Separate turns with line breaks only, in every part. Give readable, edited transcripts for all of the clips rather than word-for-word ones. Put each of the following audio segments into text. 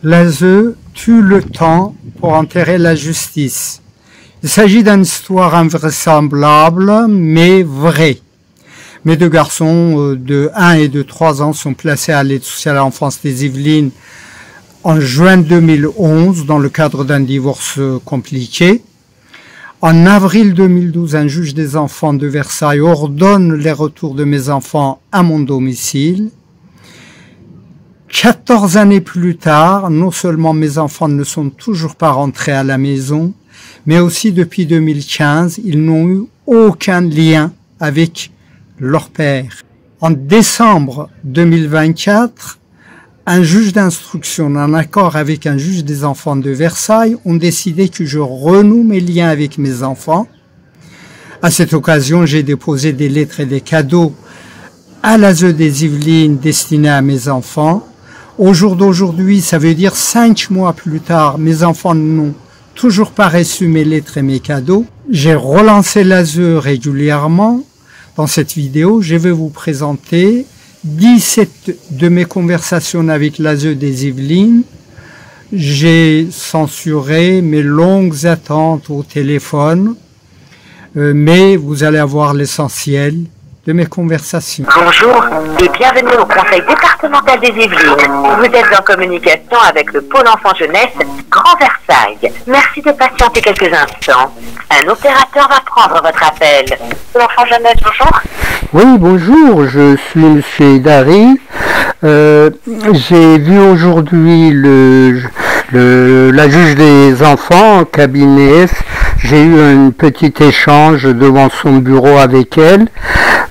L'ASE tue le temps pour enterrer la justice. Il s'agit d'une histoire invraisemblable, mais vraie. Mes deux garçons de 1 et de 3 ans sont placés à l'aide sociale à l'enfance des Yvelines en juin 2011 dans le cadre d'un divorce compliqué. En avril 2012, un juge des enfants de Versailles ordonne les retours de mes enfants à mon domicile. 14 années plus tard, non seulement mes enfants ne sont toujours pas rentrés à la maison, mais aussi depuis 2015, ils n'ont eu aucun lien avec leur père. En décembre 2024, un juge d'instruction, en accord avec un juge des enfants de Versailles, ont décidé que je renoue mes liens avec mes enfants. À cette occasion, j'ai déposé des lettres et des cadeaux à l'ASE des Yvelines destinés à mes enfants. Au jour d'aujourd'hui, ça veut dire 5 mois plus tard, mes enfants n'ont toujours pas reçu mes lettres et mes cadeaux. J'ai relancé l'ASE régulièrement. Dans cette vidéo, je vais vous présenter 17 de mes conversations avec l'ASE des Yvelines. J'ai censuré mes longues attentes au téléphone, mais vous allez avoir l'essentiel de mes conversations.
Bonjour et bienvenue au Conseil départemental des Yvelines. Vous êtes en communication avec le Pôle Enfant Jeunesse Grand Versailles. Merci de patienter quelques instants. Un opérateur va prendre votre appel. Pôle Enfant Jeunesse, bonjour.
Oui, bonjour, je suis Monsieur Dari. J'ai vu aujourd'hui la juge des enfants, cabinet F. J'ai eu un petit échange devant son bureau avec elle.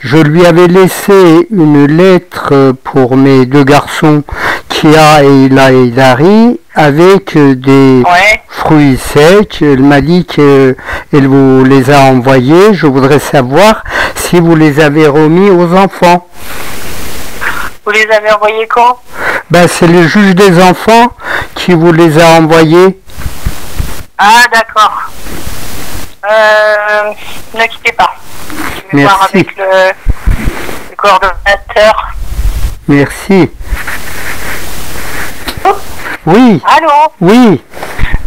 Je lui avais laissé une lettre pour mes deux garçons, Kia et Ila et Dari, avec des fruits secs. Elle m'a dit qu'elle vous les a envoyés. Je voudrais savoir si vous les avez remis aux enfants.
Vous les avez envoyés quand?
Ben, c'est le juge des enfants qui vous les a envoyés.
Ah, d'accord. Ne quittez pas. Je vais voir avec le coordonnateur.
Merci. Oui.
Allô?
Oui.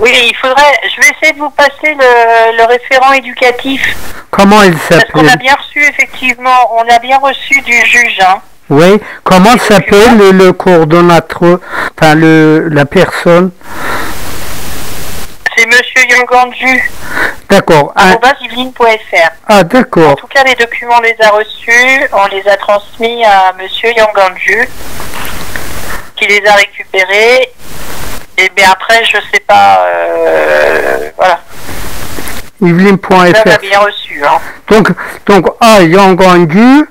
Oui, je vais essayer de vous passer le référent éducatif.
Comment il s'appelle?
Parce qu'on a bien reçu, effectivement, on a bien reçu du juge, hein.
Oui, comment s'appelle le coordonnateur, enfin la personne?
C'est Monsieur Yangandu.
D'accord.
@yveline.fr.
Ah, d'accord.
En tout cas, les documents, on les a reçus, on les a transmis à Monsieur Yangandu, qui les a récupérés. Et bien après, je sais pas, voilà.
Yveline.fr.
On a bien reçu, hein.
Donc Yangandu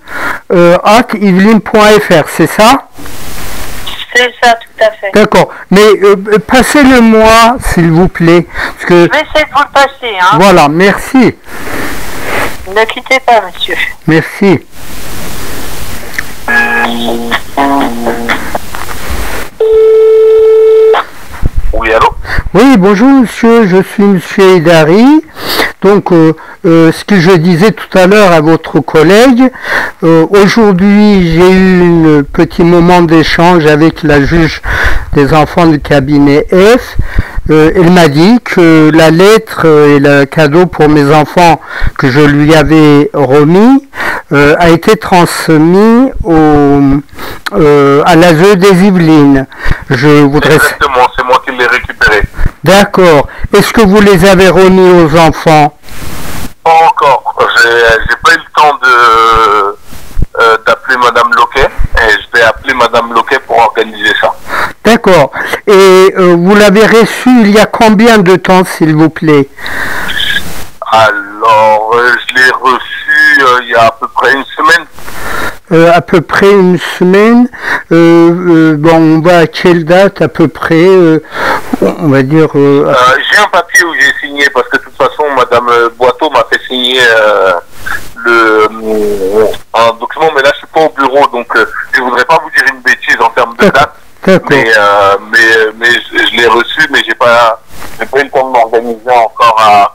@yveline.fr, c'est ça?
C'est ça, tout à fait.
D'accord. Mais passez-le-moi, s'il vous plaît. Parce que...
Je vais essayer de vous le passer, hein.
Voilà, merci.
Ne quittez pas, monsieur.
Merci.
Oui, allô?
Oui, bonjour monsieur, je suis monsieur Idari. Donc, ce que je disais tout à l'heure à votre collègue, aujourd'hui j'ai eu un petit moment d'échange avec la juge des enfants du cabinet F. Elle m'a dit que la lettre et le cadeau pour mes enfants que je lui avais remis a été transmis à l'ASE des Yvelines. Je voudrais...
Exactement, c'est moi qui l'ai récupéré.
D'accord. Est-ce que vous les avez remis aux enfants?
Pas encore. J'ai pas eu le temps d'appeler Madame Loquet et je vais appeler Madame Loquet pour organiser ça.
D'accord. Et vous l'avez reçu il y a combien de temps, s'il vous plaît?
Alors, je l'ai reçu il y a à peu près une semaine.
À peu près une semaine. Bon, on va à quelle date à peu près? On va dire...
J'ai un papier où j'ai signé parce que de toute façon, Madame Boiteau m'a fait signer un document, mais là je suis pas au bureau, donc je voudrais pas vous dire une bêtise en termes de date. Mais je l'ai reçu, mais j'ai pas eu le temps de m'organiser encore à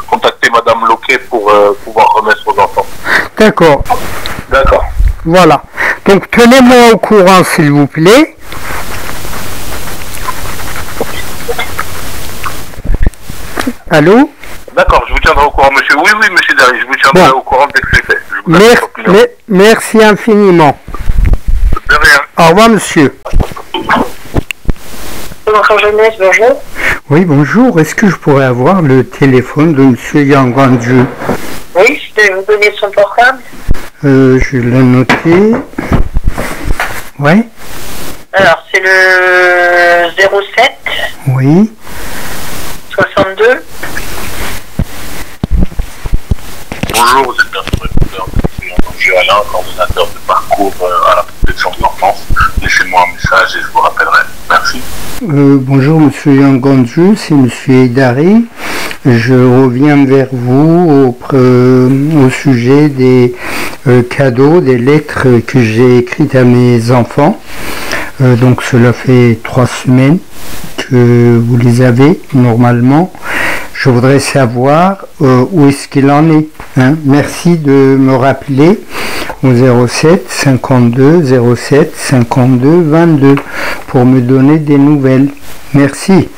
contacter Madame Loquet pour pouvoir remettre aux enfants.
D'accord.
D'accord.
Voilà. Donc tenez-moi au courant, s'il vous plaît. Allô?
D'accord, je vous tiendrai au courant, monsieur. Oui, monsieur Dari, je vous tiendrai au courant dès que c'est fait.
Merci infiniment.
De rien.
Au revoir, monsieur.
Enfant jeunesse, bonjour.
Oui, bonjour. Est-ce que je pourrais avoir le téléphone de monsieur Yanganju?
Oui, je peux vous donner son portable.
Je l'ai noté. Ouais.
Alors, c'est le 07
Oui.
62.
Bonjour, vous êtes bien sur le répondeur de M. Alain, coordonnateur de parcours à la protection de l'enfance. Laissez-moi un message et je vous rappellerai. Merci.
Bonjour monsieur Yanganju, c'est monsieur Edari. Je reviens vers vous au sujet des cadeaux, des lettres que j'ai écrites à mes enfants. Donc cela fait 3 semaines que vous les avez normalement. Je voudrais savoir où est-ce qu'il en est. Merci de me rappeler au 07 52 07 52 22 pour me donner des nouvelles. Merci.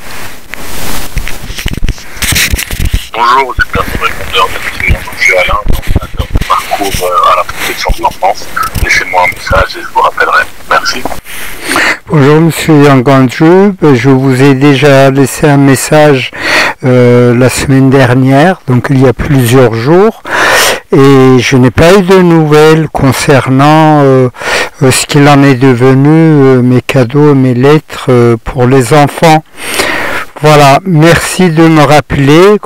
Bonjour, vous êtes bien sur le répondeur de M. Alain, coordonnateur de parcours à la protection de l'enfance. Laissez-moi un message et je vous rappellerai. Merci.
Bonjour monsieur Yanganju, je vous ai déjà laissé un message la semaine dernière, donc il y a plusieurs jours, et je n'ai pas eu de nouvelles concernant ce qu'il en est devenu, mes cadeaux, mes lettres pour les enfants. Voilà, merci de me rappeler,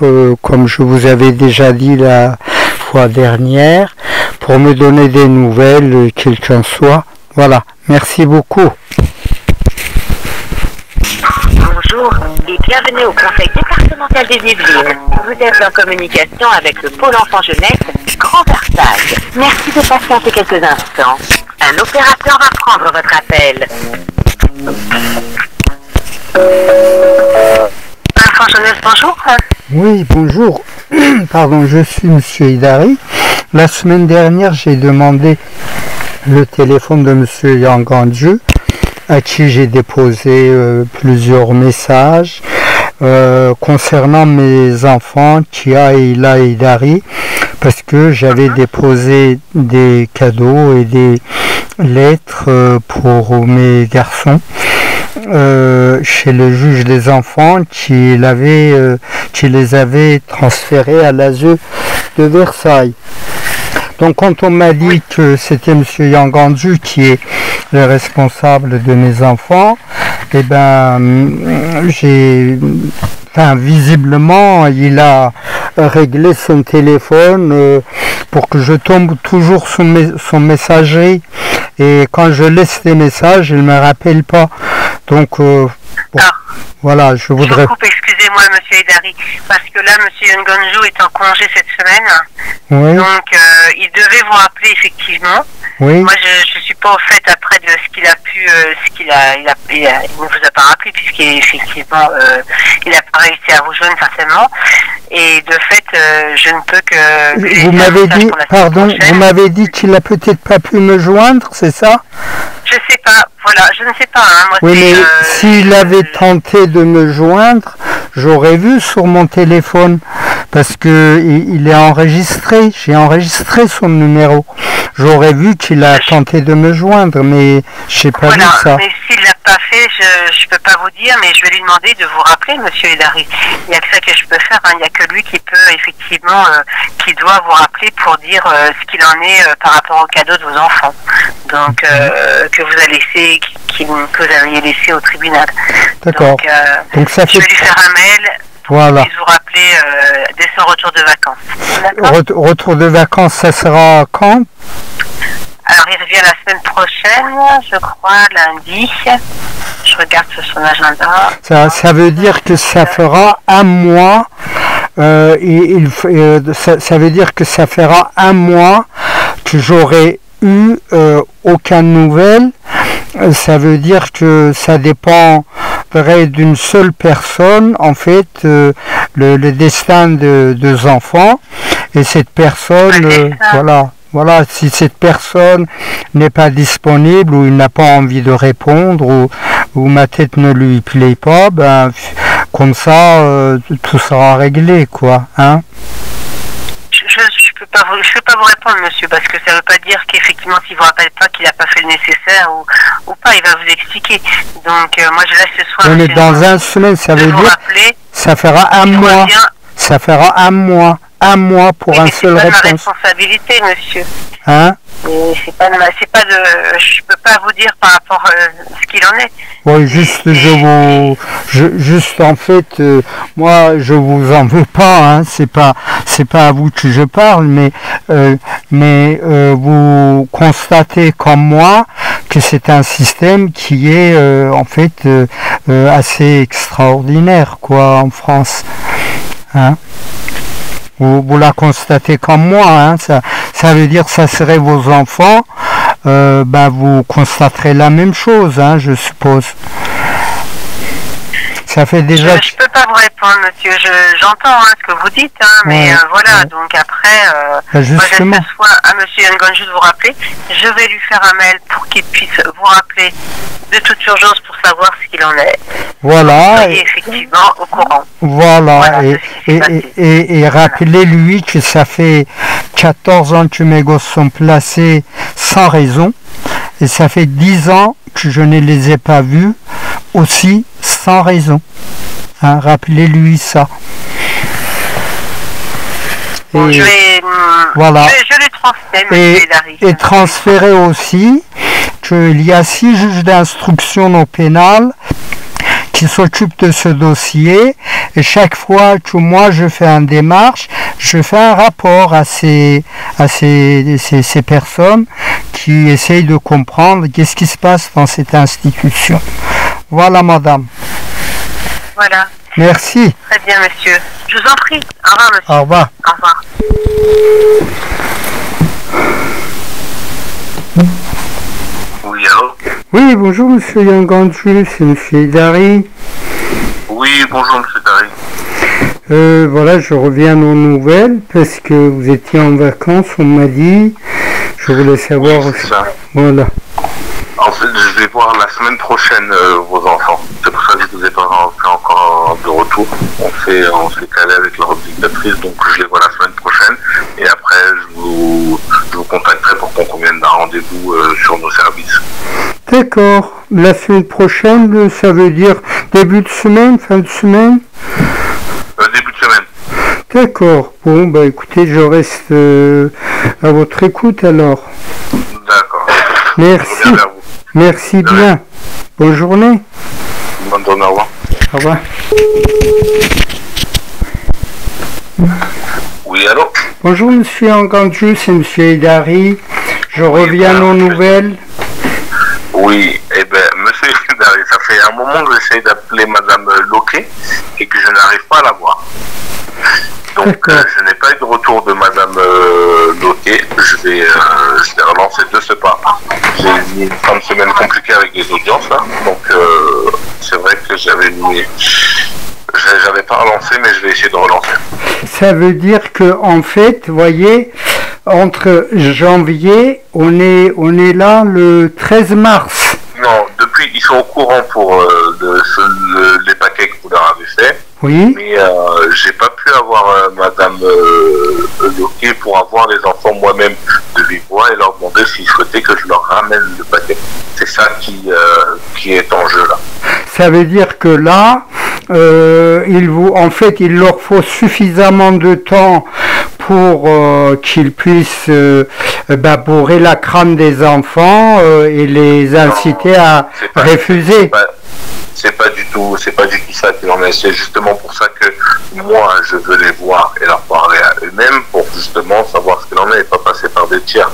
comme je vous avais déjà dit la fois dernière, pour me donner des nouvelles, quel qu'en soit. Voilà, merci beaucoup.
Bonjour et bienvenue au Conseil départemental des Yvelines. Vous êtes en communication avec le Pôle Enfant Jeunesse Grand Versailles. Merci de patienter quelques instants. Un opérateur va prendre votre appel. Enfant Jeunesse, bonjour.
Oui, bonjour. Pardon, je suis monsieur Idari. La semaine dernière, j'ai demandé le téléphone de monsieur Yanganju, à qui j'ai déposé plusieurs messages concernant mes enfants, Tia, Ila et Dari, parce que j'avais déposé des cadeaux et des lettres pour mes garçons chez le juge des enfants qui les avait transférés à l'ASE de Versailles. Donc quand on m'a dit que c'était M. Yanganju qui est le responsable de mes enfants, eh ben visiblement il a réglé son téléphone pour que je tombe toujours son messagerie, et quand je laisse des messages, il ne me rappelle pas. Donc voilà, je voudrais...
Je vous coupe, excusez-moi, monsieur Edari, parce que là, monsieur Yanganju est en congé cette semaine.
Oui.
Donc, il devait vous rappeler, effectivement.
Oui.
Moi, je suis pas au fait après de ce qu'il a pu, il ne vous a pas rappelé, puisqu'effectivement, il n'a pas réussi à vous joindre, forcément. Et de fait, je ne peux que...
Vous m'avez dit, pardon, vous m'avez dit qu'il a peut-être pas pu me joindre, c'est ça?
Je sais pas, voilà, je ne sais pas. Moi,
oui, mais s'il avait tenté de me joindre, j'aurais vu sur mon téléphone, parce que il est enregistré, j'ai enregistré son numéro. J'aurais vu qu'il a tenté de me joindre, mais je n'ai pas vu ça.
Mais s'il l'a pas fait, je peux pas vous dire, mais je vais lui demander de vous rappeler, monsieur Edari. Il n'y a que ça que je peux faire, il n'y a que lui qui peut, effectivement, qui doit vous rappeler pour dire ce qu'il en est par rapport au cadeau de vos enfants. Donc, que vous avez laissé, que vous aviez laissé au tribunal.
D'accord. Donc ça fait...
Je vais lui faire un mail.
Voilà.
Et vous rappeler dès son retour de vacances.
Retour de vacances, ça sera quand?
Alors, il revient la semaine prochaine, je crois, lundi. Je regarde sur son agenda.
Ça veut dire que ça fera un mois. Ça veut dire que ça fera un mois que j'aurai eu aucune nouvelle. Ça veut dire que ça dépendrait d'une seule personne, en fait, le destin de 2 enfants. Et cette personne, voilà, si cette personne n'est pas disponible, ou il n'a pas envie de répondre, ou ma tête ne lui plaît pas, ben comme ça, tout sera réglé, quoi, hein.
Je peux pas vous répondre, monsieur, parce que ça ne veut pas dire qu'effectivement, s'il vous rappelle pas qu'il n'a pas fait le nécessaire ou pas, il va vous expliquer. Donc, moi, je laisse ce soir.
Oui, mais dans un semaine, ça veut dire, ça fera un mois. Ça fera un mois pour un seul réponse.
C'est ma responsabilité, monsieur.
Hein?
C'est pas de, je peux pas vous dire par rapport à ce qu'il en est.
Oui, juste en fait, moi je vous en veux pas, hein, c'est pas à vous que je parle, mais vous constatez comme moi que c'est un système qui est en fait assez extraordinaire, quoi, en France, hein. Vous la constatez comme moi, hein, ça veut dire que ça serait vos enfants, vous constaterez la même chose, hein, je suppose. Ça fait déjà...
Je peux pas vous répondre, monsieur, j'entends ce que vous dites, hein, mais voilà, ouais. Donc après,
justement.
Moi je laisse à monsieur Yangonju de vous rappeler, je vais lui faire un mail pour qu'il puisse vous rappeler de toute urgence pour savoir ce qu'il en est.
Voilà.
Soyez effectivement au courant.
Voilà, et rappelez-lui que ça fait 14 ans que mes gosses sont placés sans raison, et ça fait 10 ans que je ne les ai pas vus aussi sans raison. Hein, rappelez-lui ça.
Bon, je lui transmets,
et transférer aussi qu'il y a 6 juges d'instruction au pénal qui s'occupent de ce dossier, et chaque fois que moi je fais une démarche, je fais un rapport à ces personnes qui essayent de comprendre qu'est-ce qui se passe dans cette institution. Voilà, madame.
Voilà.
Merci.
Très bien, monsieur. Je vous en prie. Au revoir, monsieur.
Au revoir.
Au revoir.
Oui, allô?
Oui, bonjour, monsieur Yangonju, c'est monsieur Idari.
Oui, bonjour, monsieur Idari.
Voilà, je reviens aux nouvelles parce que vous étiez en vacances, on m'a dit. Je voulais savoir aussi.
Ça.
Voilà.
En fait, je vais voir la semaine prochaine vos enfants. C'est pour ça que je vous ai pas fait encore de retour. On s'est calé avec leur dictatrice, donc je les vois la semaine prochaine. Et après, je vous contacterai pour qu'on convienne d'un rendez-vous sur nos services.
D'accord. La semaine prochaine, ça veut dire début de semaine, fin de semaine?
Début de semaine.
D'accord. Bon, écoutez, je reste à votre écoute alors.
D'accord.
Merci. Merci bien. Bonne journée.
Bonne journée, au revoir.
Au revoir.
Oui, allô?
Bonjour, monsieur Yangonju, c'est monsieur Idari. Je reviens aux nouvelles.
Oui, monsieur Idari, ça fait un moment que j'essaie d'appeler madame Loquet et que je n'arrive pas à la voir. Donc, je n'ai pas eu de retour de madame Loquet. Je vais relancer de ce pas. J'ai eu une fin de semaine compliquée avec des audiences, là. Donc, c'est vrai que j'avais pas relancé, mais je vais essayer de relancer.
Ça veut dire que, en fait, vous voyez, entre janvier, on est là le 13 mars.
Non, depuis, ils sont au courant pour les paquets que vous leur avez fait.
Oui.
Mais j'ai pas pu avoir madame Loquet pour avoir les enfants moi-même de vive voix et leur demander s'ils souhaitaient que je leur ramène le paquet. C'est ça qui est en jeu là.
Ça veut dire que là, il leur faut suffisamment de temps pour qu'ils puissent bourrer la crâne des enfants et les inciter à refuser.
C'est pas du tout ça qu'il en est. C'est justement pour ça que moi, je veux les voir et leur parler à eux-mêmes pour justement savoir ce qu'il en est et pas passer par des tiers.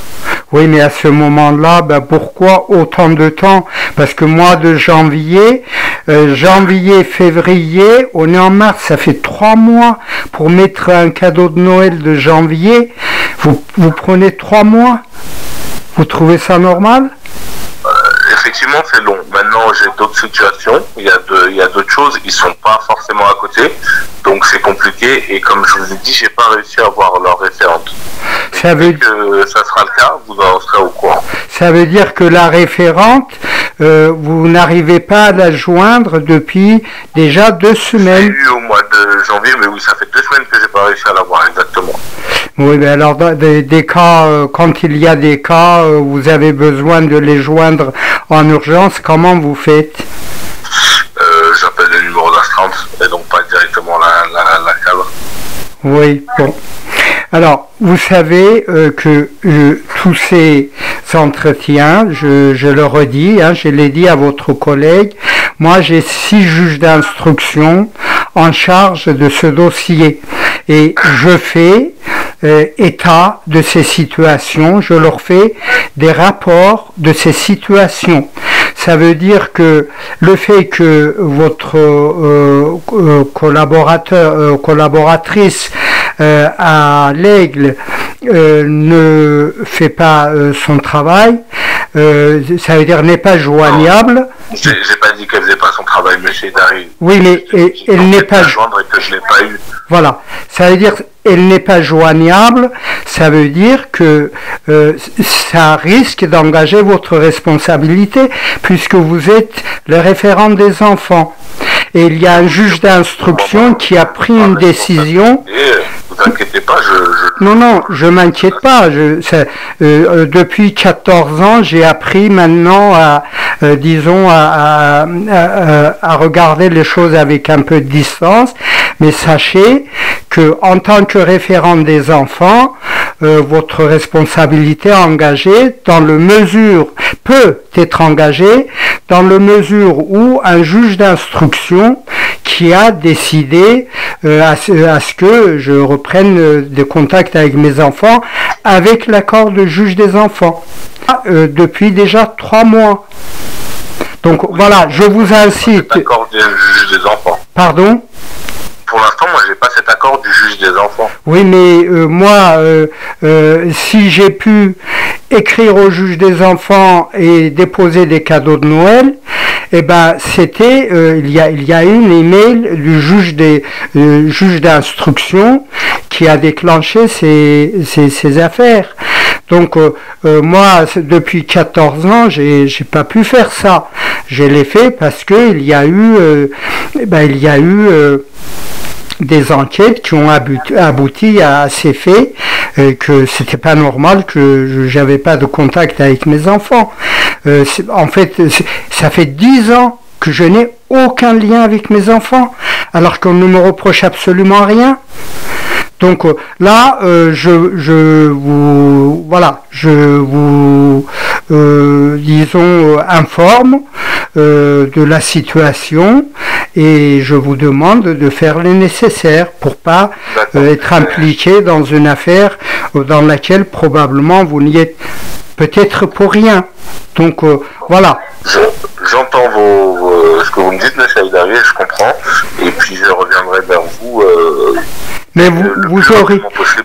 Oui, mais à ce moment-là, pourquoi autant de temps? Parce que mois de janvier, février, on est en mars, ça fait 3 mois pour mettre un cadeau de Noël de janvier. Vous prenez 3 mois? Vous trouvez ça normal?
Effectivement, c'est long. Maintenant, j'ai d'autres situations. Il y a d'autres choses. Ils sont pas forcément à côté. Donc c'est compliqué et comme je vous ai dit, j'ai pas réussi à avoir leur référente.
Ça veut
que ça sera le cas, vous en serez au courant.
Ça veut dire que la référente, vous n'arrivez pas à la joindre depuis déjà 2 semaines.
J'ai eu au mois de janvier, mais oui, ça fait 2 semaines que j'ai pas réussi à l'avoir exactement.
Oui, mais alors des cas, quand il y a des cas, vous avez besoin de les joindre en urgence, comment vous faites?
J'appelle le numéro d'astreinte et donc pas directement la cadre.
Oui, bon. Alors, vous savez que tous ces entretiens, je le redis, je l'ai dit à votre collègue, moi j'ai 6 juges d'instruction en charge de ce dossier et je fais état de ces situations, je leur fais des rapports de ces situations. Ça veut dire que le fait que votre collaboratrice à l'Aigle ne fait pas son travail, ça veut dire n'est pas joignable.
J'ai pas dit qu'elle faisait pas son travail, monsieur Dari.
Oui, mais elle n'est pas
joignable et que je l'ai pas eu.
Voilà, ça veut dire elle n'est pas joignable, ça veut dire que ça risque d'engager votre responsabilité puisque vous êtes le référent des enfants. Et il y a un juge d'instruction qui a pris une décision.
Vous inquiétez pas,
Non, je m'inquiète pas. Depuis 14 ans, j'ai appris maintenant à regarder les choses avec un peu de distance. Mais sachez que en tant que référent des enfants, votre responsabilité peut être engagée dans la mesure où un juge d'instruction qui a décidé à ce que je reprenne des contacts avec mes enfants avec l'accord du juge des enfants depuis déjà 3 mois. Donc voilà, je vous incite.
L'accord du juge des enfants.
Pardon ?
Pour l'instant, moi, j'ai pas cet accord du juge des enfants.
Oui, mais moi, si j'ai pu écrire au juge des enfants et déposer des cadeaux de Noël, eh ben, c'était, il y a une email du juge d'instruction qui a déclenché ces affaires. Donc, moi, depuis 14 ans, j'ai pas pu faire ça. Je l'ai fait parce que il y a eu des enquêtes qui ont abouti à ces faits, que c'était pas normal que j'avais pas de contact avec mes enfants. En fait, ça fait 10 ans que je n'ai aucun lien avec mes enfants, alors qu'on ne me reproche absolument rien. Donc là, je vous informe de la situation et je vous demande de faire le nécessaire pour pas être impliqué dans une affaire dans laquelle probablement vous n'y êtes peut-être pour rien. Donc voilà.
J'entends ce que vous me dites, monsieur Aïdari, je comprends, et puis je reviendrai vers vous.
Mais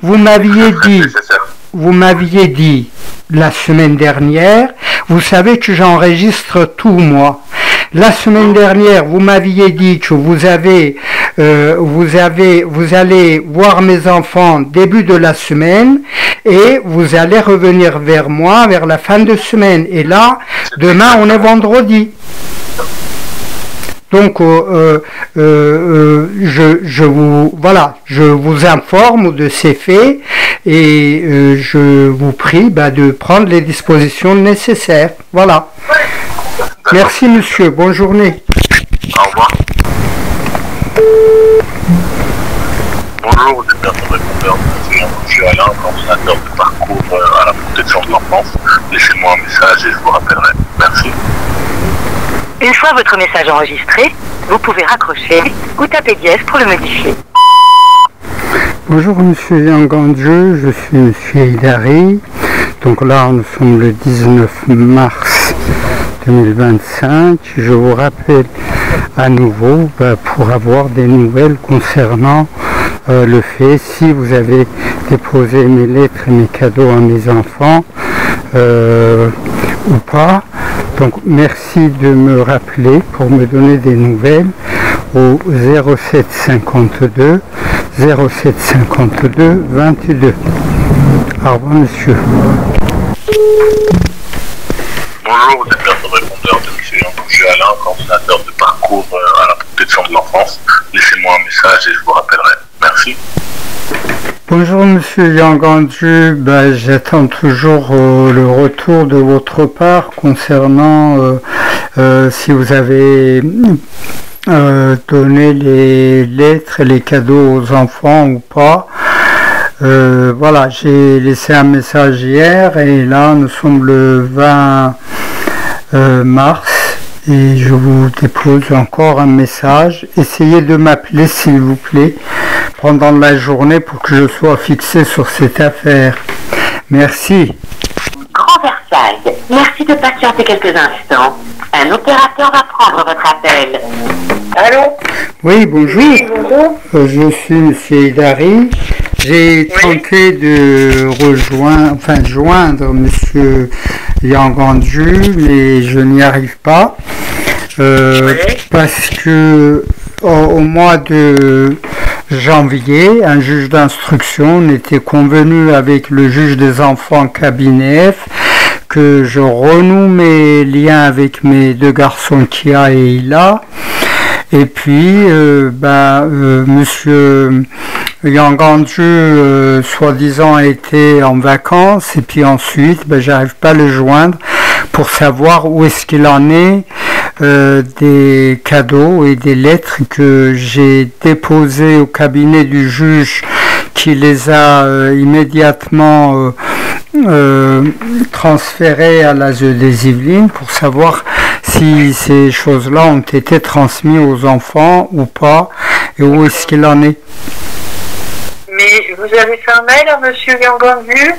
vous m'aviez dit la semaine dernière, vous savez que j'enregistre tout moi. La semaine dernière, vous m'aviez dit que vous allez voir mes enfants début de la semaine et vous allez revenir vers moi vers la fin de semaine. Et là, demain, on est vendredi. Donc, je vous informe de ces faits et je vous prie de prendre les dispositions nécessaires. Voilà. Merci monsieur, bonne journée.
Au revoir. Bonjour, vous êtes personne répondeur. Je suis Alain, coordinateur de parcours à la protection de l'enfance. Laissez-moi un message et je vous rappellerai. Merci.
Une fois votre message enregistré, vous pouvez raccrocher ou taper dièse pour le modifier.
Bonjour monsieur Yangandjeu, je suis monsieur Aïdari. Donc là, nous sommes le 19 mars 2025. Je vous rappelle à nouveau pour avoir des nouvelles concernant le fait si vous avez déposé mes lettres et mes cadeaux à mes enfants ou pas. Donc merci de me rappeler pour me donner des nouvelles au 07 52 22. Au revoir, monsieur.
Bonjour, vous êtes bien sur le répondeur de M. Jean-Bouger Alain, coordinateur de parcours à la protection de l'enfance. Laissez-moi un message et je vous rappellerai. Merci.
Bonjour Monsieur Yangandu, j'attends toujours le retour de votre part concernant si vous avez donné les lettres et les cadeaux aux enfants ou pas. Voilà, j'ai laissé un message hier et là nous sommes le 20 mars et je vous dépose encore un message. Essayez de m'appeler s'il vous plaît pendant la journée pour que je sois fixé sur cette affaire. Merci.
Grand Versailles, merci de patienter quelques instants. Un opérateur va prendre votre appel. Allô?
Oui, bonjour.
Oui, bonjour.
Je suis Monsieur Hidari. J'ai tenté de joindre Monsieur Yangandu, mais je n'y arrive pas. Parce que au mois de janvier, un juge d'instruction était convenu avec le juge des enfants cabinet F que je renoue mes liens avec mes deux garçons Kia et Ila. Et puis, Monsieur Yangandu, soi-disant, a été en vacances. Et puis ensuite, j'arrive pas à le joindre pour savoir où est-ce qu'il en est des cadeaux et des lettres que j'ai déposées au cabinet du juge qui les a immédiatement transférées à l'ASE des Yvelines pour savoir si ces choses-là ont été transmises aux enfants ou pas et où est-ce qu'il en est.
Mais vous avez fait un mail à Monsieur Yangandu?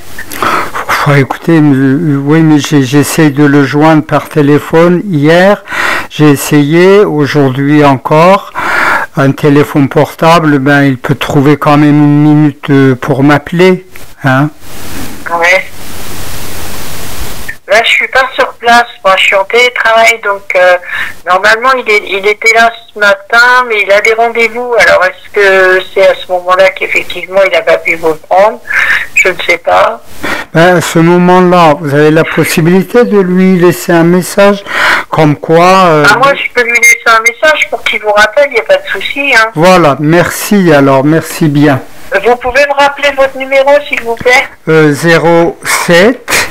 Écoutez, oui, mais j'essaie de le joindre par téléphone hier. J'ai essayé, aujourd'hui encore. Un téléphone portable, il peut trouver quand même une minute pour m'appeler. Hein?
Ouais. Là, je suis pas sur place. Moi, je suis en télétravail, donc normalement, il était là ce matin, mais il a des rendez-vous. Alors, est-ce que c'est à ce moment-là qu'effectivement, il n'a pas pu vous prendre? Je ne sais pas.
À ce moment-là, vous avez la possibilité de lui laisser un message comme quoi...
moi, je peux lui laisser un message pour qu'il vous rappelle, il n'y a pas de souci. Hein.
Voilà, merci alors, merci bien.
Vous pouvez me rappeler votre numéro, s'il vous plaît?
07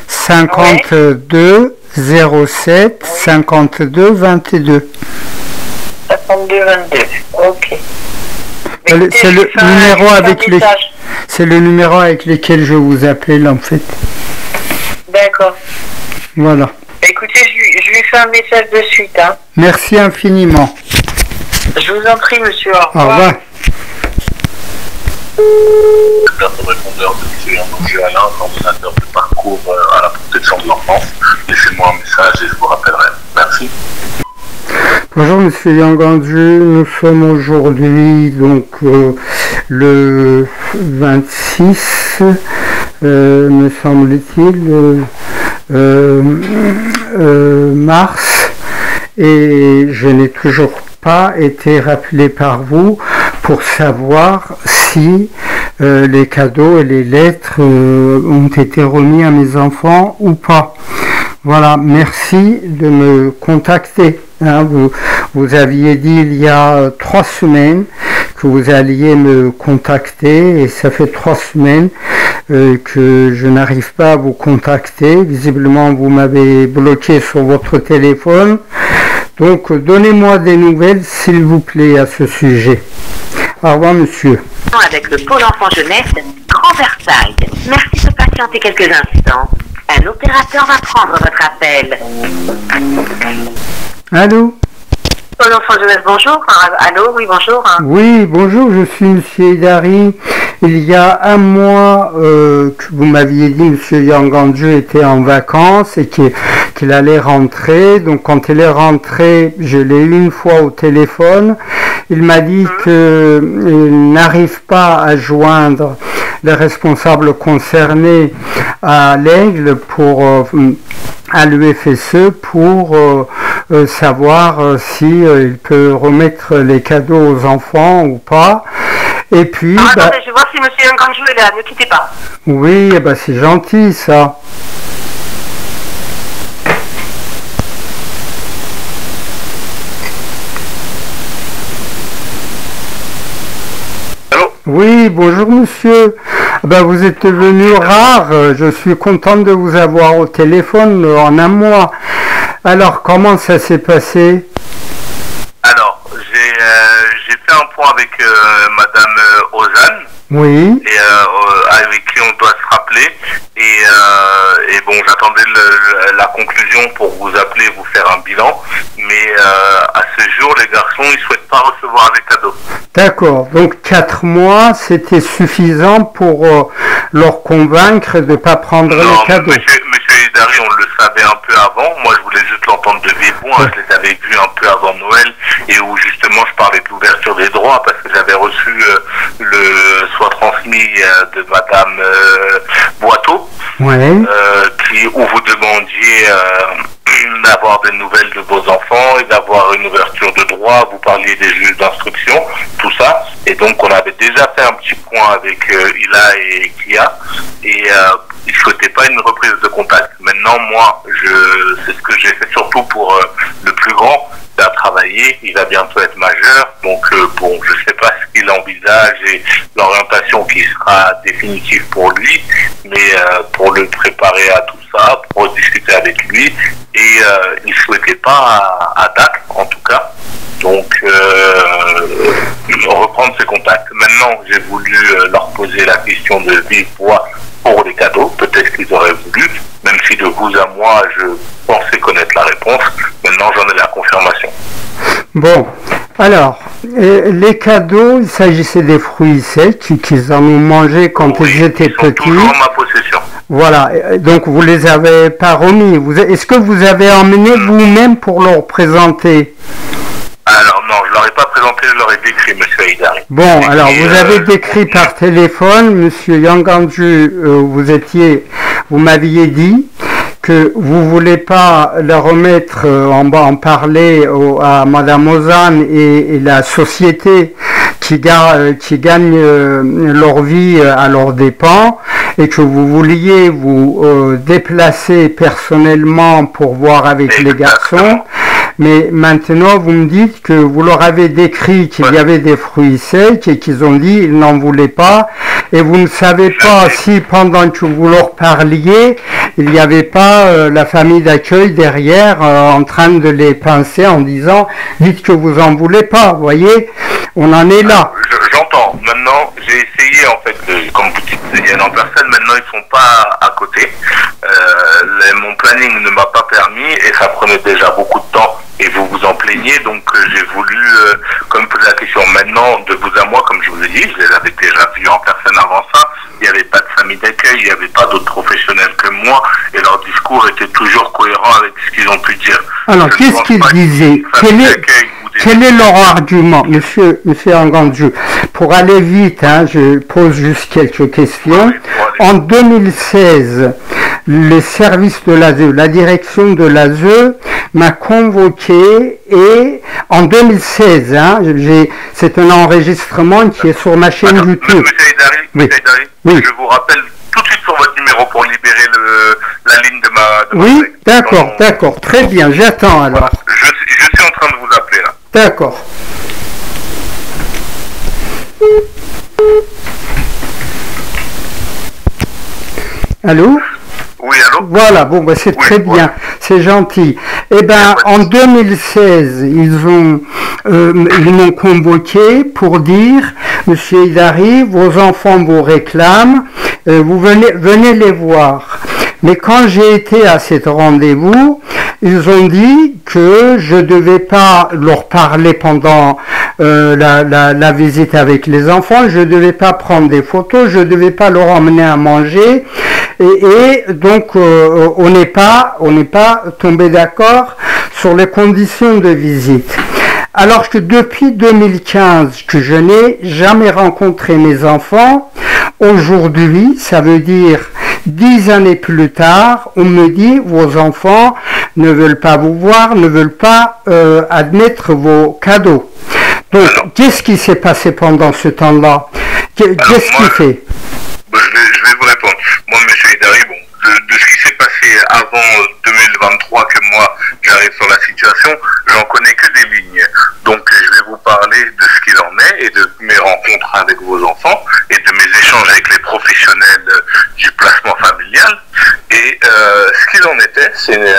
52 07 52 22.
52 22, ok.
C'est le numéro avec c'est le numéro avec lequel je vous appelle en fait.
D'accord.
Voilà.
Écoutez, je lui fais un message de suite. Hein.
Merci infiniment.
Je vous en prie, monsieur. Au revoir.
Au revoir.
Le répondeur de M. Jean-Bouger Alain, coordinateur de parcours à la protection de l'enfance. Laissez-moi un message et je vous rappellerai. Merci.
Bonjour Monsieur Yangandu, nous sommes aujourd'hui donc le 26, me semble-t-il, mars, et je n'ai toujours pas été rappelé par vous pour savoir si les cadeaux et les lettres ont été remis à mes enfants ou pas. Voilà, merci de me contacter. Hein, vous aviez dit il y a 3 semaines que vous alliez me contacter et ça fait 3 semaines que je n'arrive pas à vous contacter. Visiblement, vous m'avez bloqué sur votre téléphone. Donc, donnez-moi des nouvelles, s'il vous plaît, à ce sujet. Au revoir, monsieur.
Avec le Pôle Enfant Jeunesse, Grand Versailles. Merci de patienter quelques instants. Un opérateur va prendre votre appel.
Allô?
Pôle Enfant Jeunesse, bonjour. Allô, oui, bonjour.
Oui, bonjour, je suis monsieur Hidari. Il y a un mois que vous m'aviez dit monsieur Yangandu était en vacances et qu'il allait rentrer. Donc quand il est rentré, je l'ai eu une fois au téléphone. Il m'a dit qu'il n'arrive pas à joindre les responsables concernés à l'Aigle à l'UFSE pour savoir si il peut remettre les cadeaux aux enfants ou pas. Et puis...
attendez, je vais voir si monsieur Nganju est là, ne quittez pas.
Oui, c'est gentil ça. Oui, bonjour monsieur. Vous êtes venu rare. Je suis content de vous avoir au téléphone en un mois. Alors, comment ça s'est passé?
Alors, j'ai fait un point avec Madame Ozan.
Oui.
Et avec qui on doit se rappeler. Et bon, j'attendais la conclusion pour vous appeler et vous faire un bilan. Mais à ce jour, les garçons, ils souhaitent pas recevoir les cadeaux.
D'accord. Donc 4 mois, c'était suffisant pour leur convaincre de ne pas prendre les cadeaux.
Monsieur Idari, on le savait un peu avant. Moi, je voulais juste l'entendre de vive voix. Je les avais vus un peu avant Noël et où justement je parlais de l'ouverture des droits parce que j'avais reçu le soit transmis de Madame Boiteau, où vous demandiez d'avoir des nouvelles de vos enfants et d'avoir une ouverture de droit. Vous parliez des juges d'instruction, tout ça. Et donc, on avait déjà fait un petit point avec Ila et Kia. Et ils ne souhaitaient pas une reprise de contact. Maintenant, moi, c'est ce que j'ai fait surtout pour le plus grand. Il a travaillé, il va bientôt être majeur. Donc, bon, je ne sais pas ce qu'il envisage et l'orientation qui sera définitive pour lui. Mais pour le préparer à tout ça, pour discuter avec lui. Et il ne souhaitait pas à date, en tout cas. Donc, reprendre ses contacts. Maintenant, j'ai voulu leur poser la question de vive voix pour les cadeaux. Peut-être qu'ils auraient voulu, même si de vous à moi, je pensais connaître la réponse. Maintenant, j'en ai la confirmation.
Bon, alors, les cadeaux, il s'agissait des fruits secs qu'ils en ont mangé quand ils étaient petits.
Toujours en ma possession.
Voilà, donc vous les avez pas remis. Est-ce que vous avez emmené vous-même pour leur présenter?
Alors non, je leur ai pas présenté, je leur ai décrit, monsieur Aïdari.
Bon, alors vous avez décrit par téléphone, monsieur Yanganju, vous m'aviez dit que vous voulez pas la remettre, en parler à Madame Ozan et la société qui gagnent leur vie à leurs dépens, et que vous vouliez vous déplacer personnellement pour voir avec les garçons. Mais maintenant, vous me dites que vous leur avez décrit qu'il y avait des fruits secs et qu'ils ont dit qu'ils n'en voulaient pas. Et vous ne savez pas si pendant que vous leur parliez, il n'y avait pas la famille d'accueil derrière en train de les pincer en disant « dites que vous en voulez pas ». Vous voyez, on en est là.
J'entends. Maintenant, j'ai essayé en fait, comme vous dites, il y a en personne, maintenant ils sont pas à côté. Mon planning ne m'a pas permis et ça prenait déjà beaucoup de temps. Et vous vous en plaignez, donc j'ai voulu comme poser la question maintenant de vous à moi, comme je vous ai dit, je les avais déjà vus en personne avant ça, il n'y avait pas de famille d'accueil, il n'y avait pas d'autres professionnels que moi, et leur discours était toujours cohérent avec ce qu'ils ont pu dire.
Alors, qu'est-ce qu'ils disaient? Quel est leur argument, monsieur Nganju? Pour aller vite, je pose juste quelques questions. En 2016, les services de l'ASE, la direction de l'ASE m'a convoqué et en 2016, c'est un enregistrement qui est sur ma chaîne YouTube.
Monsieur Aïdari, oui. Je vous rappelle tout de suite sur votre numéro pour libérer la ligne de ma...
Oui, d'accord, très bien, j'attends alors.
Voilà. Je suis en train de vous appeler là.
D'accord. Allô?
Oui, allô?
Voilà, bon, c'est très bien, c'est gentil. Eh ben, en 2016, ils m'ont convoqué pour dire, monsieur Idari, vos enfants vous réclament, vous venez les voir. Mais quand j'ai été à cet rendez-vous, ils ont dit que je devais pas leur parler pendant la visite avec les enfants, je devais pas prendre des photos, je devais pas leur emmener à manger, et donc on n'est pas tombé d'accord sur les conditions de visite. Alors que depuis 2015 que je n'ai jamais rencontré mes enfants, aujourd'hui, ça veut dire 10 années plus tard, on me dit vos enfants ne veulent pas vous voir, ne veulent pas admettre vos cadeaux. Donc, qu'est-ce qui s'est passé pendant ce temps-là? Qu'est-ce qu'il fait?
Je vais vous répondre. Moi, M. Idari, de ce qui s'est passé avant 2023, que moi j'arrive sur la situation, j'en connais que des lignes. Donc je vais vous parler de ce qu'il en est et de mes rencontres avec vos enfants et de mes échanges avec les professionnels du placement familial. Et ce qu'il en était, c'est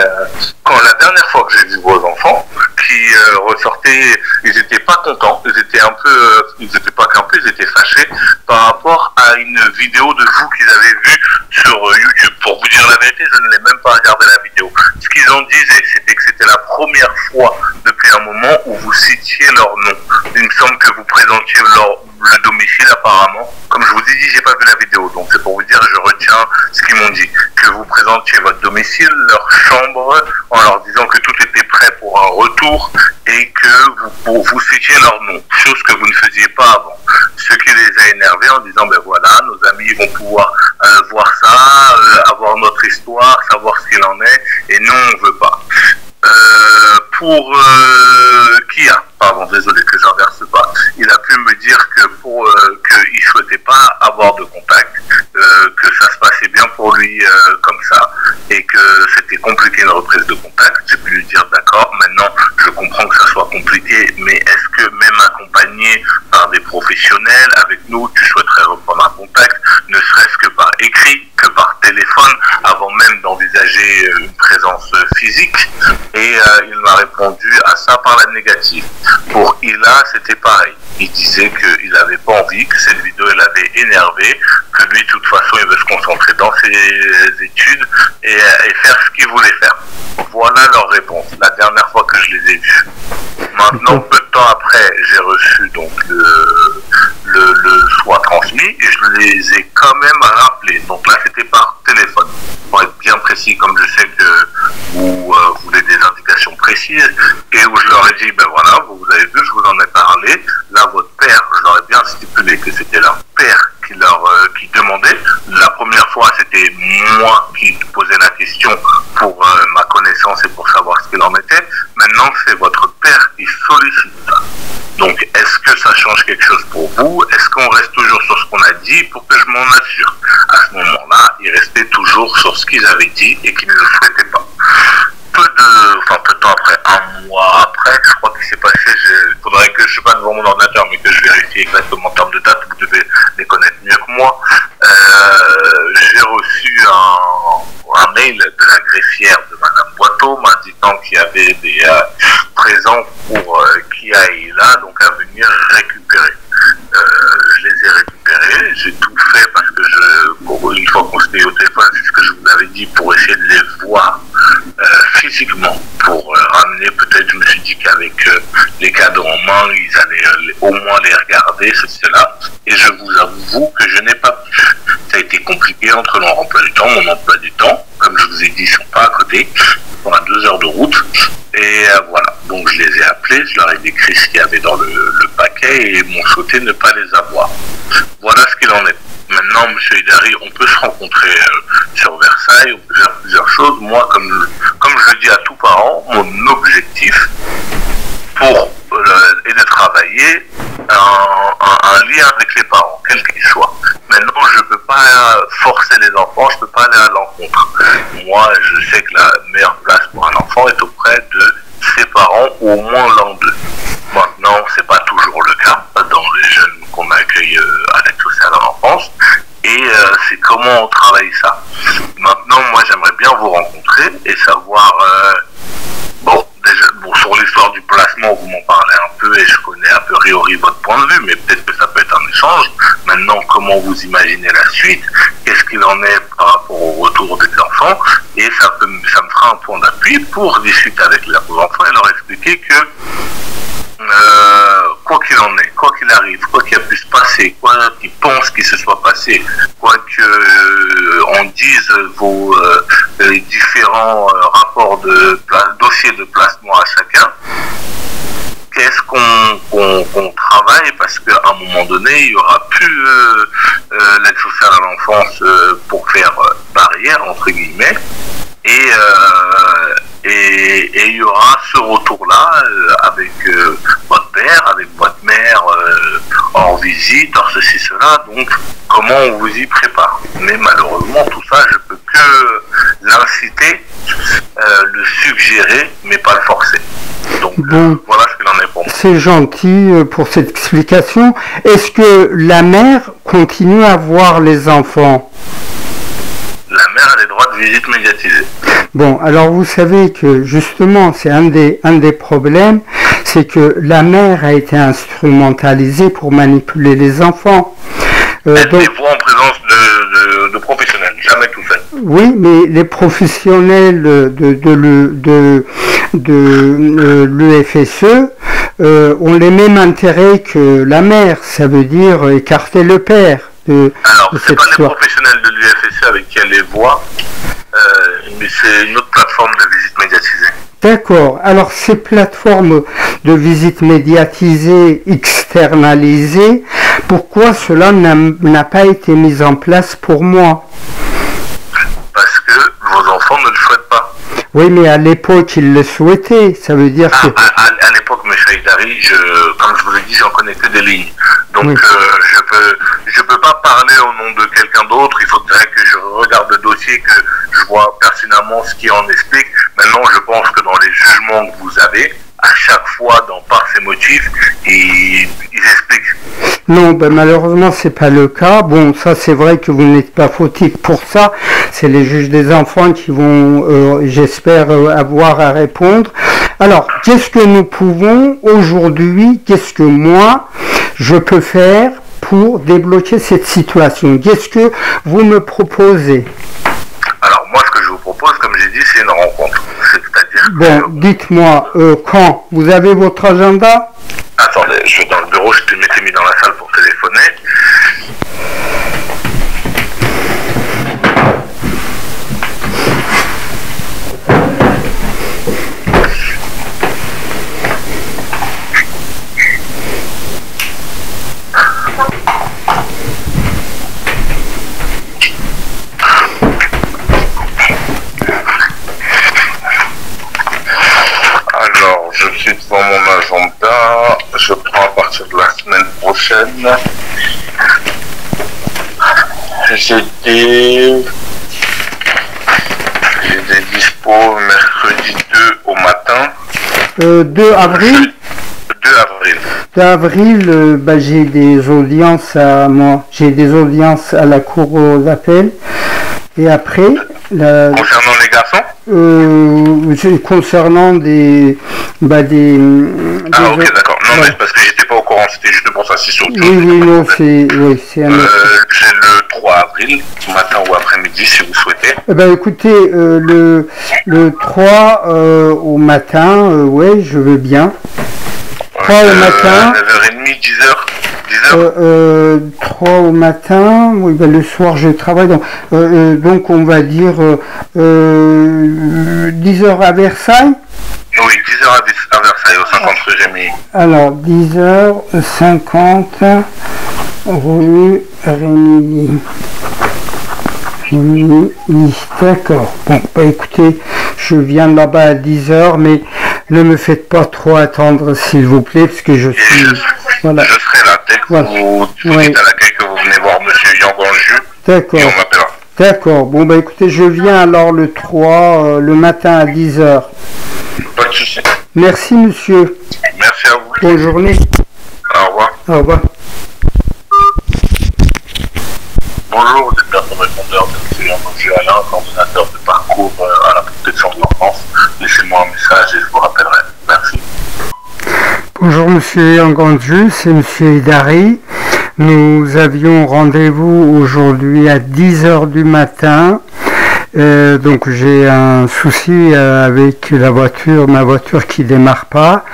quand la dernière fois que j'ai vu vos enfants, qui ressortaient, ils n'étaient pas contents, ils étaient un peu, ils n'étaient pas campés, ils étaient fâchés par rapport à une vidéo de vous qu'ils avaient vue sur YouTube. Pour vous dire la vérité, je ne l'ai même pas regardé la vidéo. Ce qu'ils en disaient, c'était que c'était la première fois depuis un moment où vous citiez leur nom. Il me semble que vous présentiez le domicile apparemment. Comme je vous ai dit, j'ai pas vu la vidéo, donc c'est pour vous dire, je retiens ce qu'ils m'ont dit. Que vous présentiez votre domicile, leur chambre, en leur disant que tout était prêt pour un retour et que vous citiez leur nom, chose que vous ne faisiez pas avant. Ce qui les a énervés en disant, ben voilà, nos amis vont pouvoir voir ça, avoir notre histoire, savoir ce qu'il en est, et nous on veut pas. Pour Kia, pardon, désolé que j'inverse pas, il a pu me dire que qu'il souhaitait pas avoir de contact, que ça se passait bien pour lui comme ça, et que c'était compliqué une reprise de contact. J'ai pu lui dire d'accord, maintenant je comprends que ça soit compliqué, mais est-ce que même accompagné par des professionnels, avec nous, tu souhaiterais reprendre un contact, ne serait-ce que par écrit, que par téléphone, avant même d'envisager une présence physique? Et il m'a répondu à ça par la négative. Pour Ila, c'était pareil. Il disait qu'il n'avait pas envie, que cette vidéo l'avait énervé, que lui, de toute façon, il veut se concentrer dans ses études et faire ce qu'il voulait faire. Voilà leur réponse, la dernière fois que je les ai vus. Maintenant, peu de temps après, j'ai reçu donc le soit transmis et je les ai quand même rappelés. Donc là, c'était par téléphone. Pour être bien précis, comme je sais que vous voulez des indications précises, et où je leur ai dit, ben voilà, vous avez vu, je vous en ai parlé. Là, votre père, je leur ai bien stipulé que c'était leur père qui demandait. La première fois, c'était moi qui posais la question pour ma connaissance et pour savoir ce qu'il en était. Maintenant, c'est votre père qui sollicite ça. Donc, est-ce que ça change quelque chose pour vous? Est-ce qu'on reste toujours sur ce qu'on a dit pour que je m'en assure? À ce moment-là, ils restaient toujours sur ce qu'ils avaient dit et qu'ils ne le souhaitaient pas. Peu de temps après, un mois après, je crois qu'il s'est passé, il faudrait que je ne suis pas devant mon ordinateur, mais que je vérifie exactement en termes de date, vous devez les connaître mieux que moi. J'ai reçu un mail de la greffière de Madame Boiteau m'indiquant qu'il y avait des présents pour Kia et Ila, donc à venir récupérer. Je les ai récupérés, j'ai tout fait parce que une fois qu'on s'était au téléphone, c'est ce que je vous avais dit, pour essayer de les voir physiquement, pour ramener, peut-être, je me suis dit qu'avec les cadeaux en main, ils allaient au moins les regarder, cela, et je vous avoue que je n'ai pas pu. Ça a été compliqué entre leur emploi du temps, mon emploi du temps, comme je vous ai dit, ils ne sont pas à côté, on a 2 heures de route, et voilà, donc je les ai appelés, je leur ai décrit ce qu'il y avait dans le paquet, et m'ont souhaité ne pas les avoir. Voilà ce qu'il en est. Maintenant, M. Idari, on peut se rencontrer sur Versailles, on peut faire plusieurs choses. Moi, comme je le dis à tout parent, mon objectif est de travailler un lien avec les parents, quel qu'il soit. Maintenant, je ne peux pas forcer les enfants, je ne peux pas aller à l'encontre. Moi, je sais que la meilleure place pour un enfant est auprès de ses parents, ou au moins l'un d'eux. Maintenant, c'est pas toujours le cas dans les jeunes qu'on accueille à l'aide sociale à l'enfance, et c'est comment on travaille ça. Maintenant, moi, j'aimerais bien vous rencontrer et savoir, sur l'histoire du placement, vous m'en parlez un peu et je connais a priori votre point de vue, mais peut-être que ça peut être un échange. Maintenant, comment vous imaginez la suite? Qu'est-ce qu'il en est par rapport au retour des enfants? Et ça me fera un point d'appui pour discuter avec les enfants et leur expliquer que quoi qu'il en est, quoi qu'il arrive, quoi qu'il a pu se passer, quoi qu'ils pensent qu'il se soit passé, quoi qu'on dise vos différents rapports de dossiers de placement à chacun, qu'est-ce qu'on travaille, parce qu'à un moment donné, il n'y aura plus l'aide sociale à l'enfance pour faire barrière, entre guillemets, Et il y aura ce retour-là avec votre père, avec votre mère, hors visite, hors ceci, cela. Donc, comment on vous y prépare. Mais malheureusement, tout ça, je peux que l'inciter, le suggérer, mais pas le forcer. Donc,
bon,
voilà ce qu'il en est pour moi.
C'est gentil pour cette explication. Est-ce que la mère continue à voir les enfants?
La mère a des droits de visite médiatisés.
Bon, alors vous savez que justement, c'est un des problèmes, c'est que la mère a été instrumentalisée pour manipuler les enfants.
Elle les voit en présence de professionnels, jamais tout seul.
Oui, mais les professionnels de l'EFSE ont les mêmes intérêts que la mère, ça veut dire écarter le père.
Alors, c'est pas les professionnels de l'UFSC avec qui elle les voit, mais c'est une autre plateforme de visite médiatisée.
D'accord. Alors, ces plateformes de visite médiatisée externalisées, pourquoi cela n'a pas été mis en place pour moi?
Parce que vos enfants ne le souhaitent pas.
Oui, mais à l'époque, ils le souhaitaient. Ça veut dire que...
À l'époque, M. Haïdari, comme je vous ai dit, j'en connais que des lignes. Donc,
oui.
je peux pas parler au nom de quelqu'un d'autre. Il faudrait que je regarde le dossier, que je vois pertinemment ce qui en explique. Maintenant, je pense que dans les jugements que vous avez, à chaque fois, par ses motifs, ils expliquent.
Non, ben malheureusement, c'est pas le cas. Bon, ça, c'est vrai que vous n'êtes pas fautif pour ça. C'est les juges des enfants qui vont, j'espère, avoir à répondre. Alors, qu'est-ce que nous pouvons aujourd'hui, qu'est-ce que moi, je peux faire pour débloquer cette situation? Qu'est-ce que vous me proposez?
Alors, moi, ce que je vous propose, comme j'ai dit, c'est une rencontre. C'est-à-dire
bon, dites-moi, quand? Vous avez votre agenda?
Attendez, je vais dans le bureau, je m'étais mis dans la salle pour téléphoner. Alors, je suis devant mon agenda, je prends à partir de la semaine prochaine. J'ai des dispos mercredi 2 au matin.
2 avril
2 avril.
2 avril, j'ai des audiences j'ai des audiences à la cour d'appel. Et après,
concernant les garçons,
concernant des
ok, d'accord. Non, mais parce que j'étais pas au courant, c'était juste pour ça, c'est sur.
Oui, non, c'est un autre.
J'ai le 3 avril, matin ou après-midi, si vous souhaitez.
Écoutez, le 3 au matin, ouais, je veux bien. 3 au matin.
9h30, 10h.
3 au matin, oui, le soir je travaille, donc on va dire 10h à Versailles.
Oui, 10h à Versailles, au 50 rue Rémy.
Alors, 10h50 rue Rémy. D'accord. Bon, écoutez, je viens là-bas à 10h, mais ne me faites pas trop attendre, s'il vous plaît, parce que je suis... Voilà.
Je serai là, dès que vous dites à l'accueil que vous venez voir M. Yanganju,
d'accord.
Et on m'appellera.
D'accord. Bon, écoutez, je viens alors le 3, le matin à 10h.
Pas de souci.
Merci, monsieur.
Merci à vous.
Bonne journée.
Au revoir.
Au revoir.
Bonjour, vous êtes personne répondeur de M. Yanganju Alain, coordonnateur de parcours à la protection de l'enfance. Laissez-moi un message et je vous rappellerai. Merci.
Bonjour Monsieur Yanganju, c'est Monsieur Haïdari. Nous avions rendez-vous aujourd'hui à 10h du matin. Donc j'ai un souci avec ma voiture qui démarre pas.